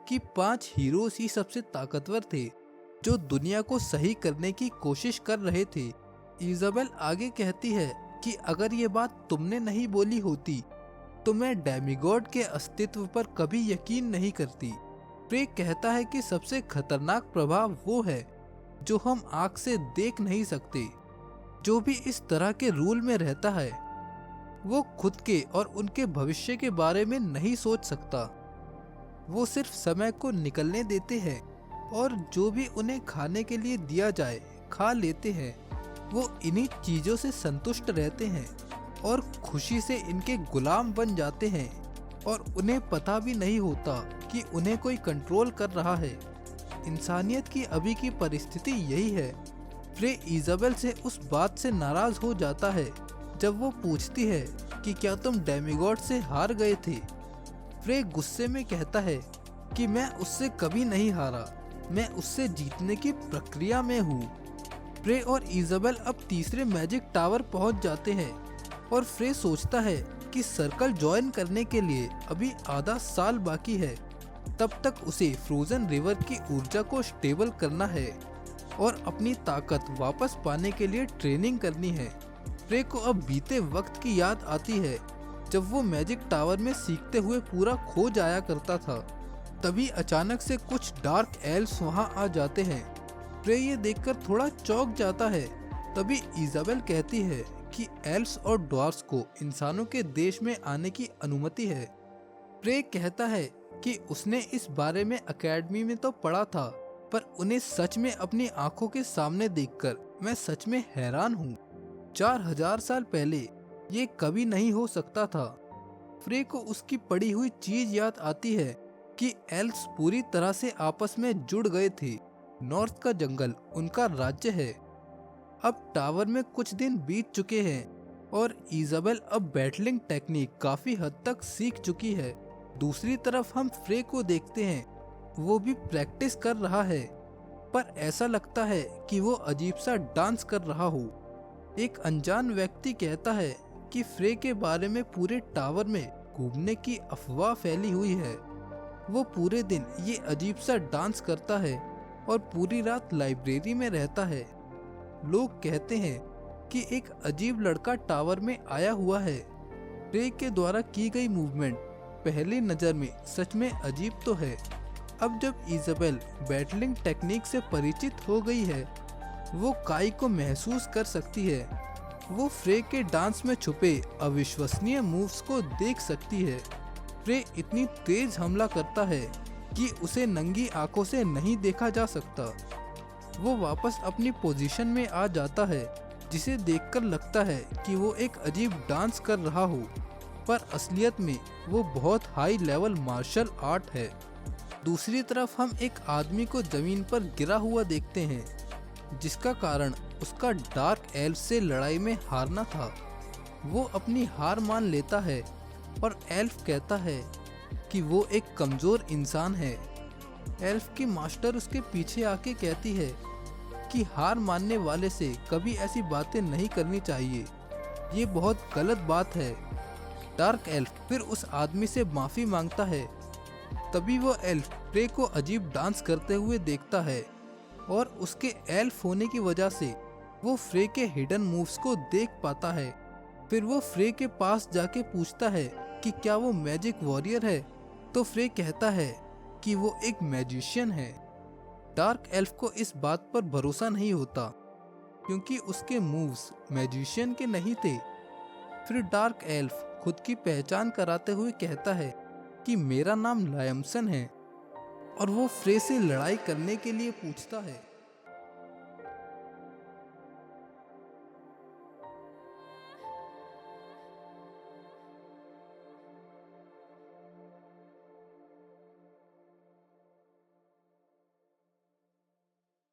B: कि 5 हीरोज ही सबसे ताकतवर थे जो दुनिया को सही करने की कोशिश कर रहे थे। इजाबेल आगे कहती है कि अगर ये बात तुमने नहीं बोली होती तो मैं डेमिगॉड के अस्तित्व पर कभी यकीन नहीं करती। फ्रे कहता है कि सबसे खतरनाक प्रभाव वो है जो हम आंख से देख नहीं सकते। जो भी इस तरह के रूल में रहता है वो खुद के और उनके भविष्य के बारे में नहीं सोच सकता। वो सिर्फ समय को निकलने देते हैं और जो भी उन्हें खाने के लिए दिया जाए खा लेते हैं। वो इन्हीं चीजों से संतुष्ट रहते हैं और खुशी से इनके गुलाम बन जाते हैं और उन्हें पता भी नहीं होता कि उन्हें कोई कंट्रोल कर रहा है। इंसानियत की अभी की परिस्थिति यही है। फ्रे इजाबेल से उस बात से नाराज हो जाता है जब वो पूछती है कि क्या तुम डेमिगॉड से हार गए थे। फ्रे गुस्से में कहता है कि मैं उससे कभी नहीं हारा, मैं उससे जीतने की प्रक्रिया में हूँ। फ्रे और इजाबेल अब तीसरे मैजिक टावर पहुँच जाते हैं और फ्रे सोचता है कि सर्कल ज्वाइन करने के लिए अभी आधा साल बाकी है। तब तक उसे फ्रोजन रिवर की ऊर्जा को स्टेबल करना है और अपनी ताकत वापस पाने के लिए ट्रेनिंग करनी है। फ्रे को अब बीते वक्त की याद आती है जब वो मैजिक टावर में सीखते हुए पूरा खो जाया करता था। तभी अचानक से कुछ डार्क एल्व्स वहाँ आ जाते हैं। फ्रे ये देखकर थोड़ा चौंक जाता है। तभी इजाबेल कहती है कि एल्व्स और ड्वार्फ्स को इंसानों के देश में आने की अनुमति है। फ्रे कहता है कि उसने इस बारे में एकेडमी में तो पढ़ा था, पर उन्हें सच में अपनी आंखों के सामने देखकर मैं सच में हैरान हूँ। 4000 साल पहले ये कभी नहीं हो सकता था। फ्रे को उसकी पड़ी हुई चीज याद आती है कि एल्व्स पूरी तरह से आपस में जुड़ गए थे। नॉर्थ का जंगल उनका राज्य है। अब टावर में कुछ दिन बीत चुके हैं और इजाबेल अब बैटलिंग टेक्निक काफी हद तक सीख चुकी है। दूसरी तरफ हम फ्रे को देखते हैं, वो भी प्रैक्टिस कर रहा है, पर ऐसा लगता है कि वो अजीब सा डांस कर रहा हो। एक अनजान व्यक्ति कहता है कि फ्रे के बारे में पूरे टावर में घूमने की अफवाह फैली हुई है। वो पूरे दिन ये अजीब सा डांस करता है और पूरी रात लाइब्रेरी में रहता है। लोग कहते हैं कि एक अजीब लड़का टावर में आया हुआ है। फ्रे के द्वारा की गई मूवमेंट पहली नज़र में सच में अजीब तो है। अब जब इजाबेल बैटलिंग टेक्निक से परिचित हो गई है, वो काई को महसूस कर सकती है। वो फ्रे के डांस में छुपे अविश्वसनीय मूव्स को देख सकती है। फ्रे इतनी तेज हमला करता है कि उसे नंगी आंखों से नहीं देखा जा सकता। वो वापस अपनी पोजीशन में आ जाता है, जिसे देखकर लगता है कि वो एक अजीब डांस कर रहा हो, पर असलियत में वो बहुत हाई लेवल मार्शल आर्ट है। दूसरी तरफ हम एक आदमी को जमीन पर गिरा हुआ देखते हैं, जिसका कारण उसका डार्क एल्फ से लड़ाई में हारना था। वो अपनी हार मान लेता है और एल्फ कहता है कि वो एक कमजोर इंसान है। एल्फ की मास्टर उसके पीछे आके कहती है कि हार मानने वाले से कभी ऐसी बातें नहीं करनी चाहिए, ये बहुत गलत बात है। डार्क एल्फ फिर उस आदमी से माफी मांगता है। तभी वो एल्फ फ्रे को अजीब डांस करते हुए देखता है और उसके एल्फ होने की वजह से वो फ्रे के हिडन मूव्स को देख पाता है। फिर वो फ्रे के पास जाके पूछता है कि क्या वो मैजिक वॉरियर है। तो फ्रे कहता है कि वो एक मैजिशियन है। डार्क एल्फ को इस बात पर भरोसा नहीं होता क्योंकि उसके मूव्स मैजिशियन के नहीं थे। फिर डार्क एल्फ खुद की पहचान कराते हुए कहता है कि मेरा नाम लायमसन है और वो फ्रे से लड़ाई करने के लिए पूछता है।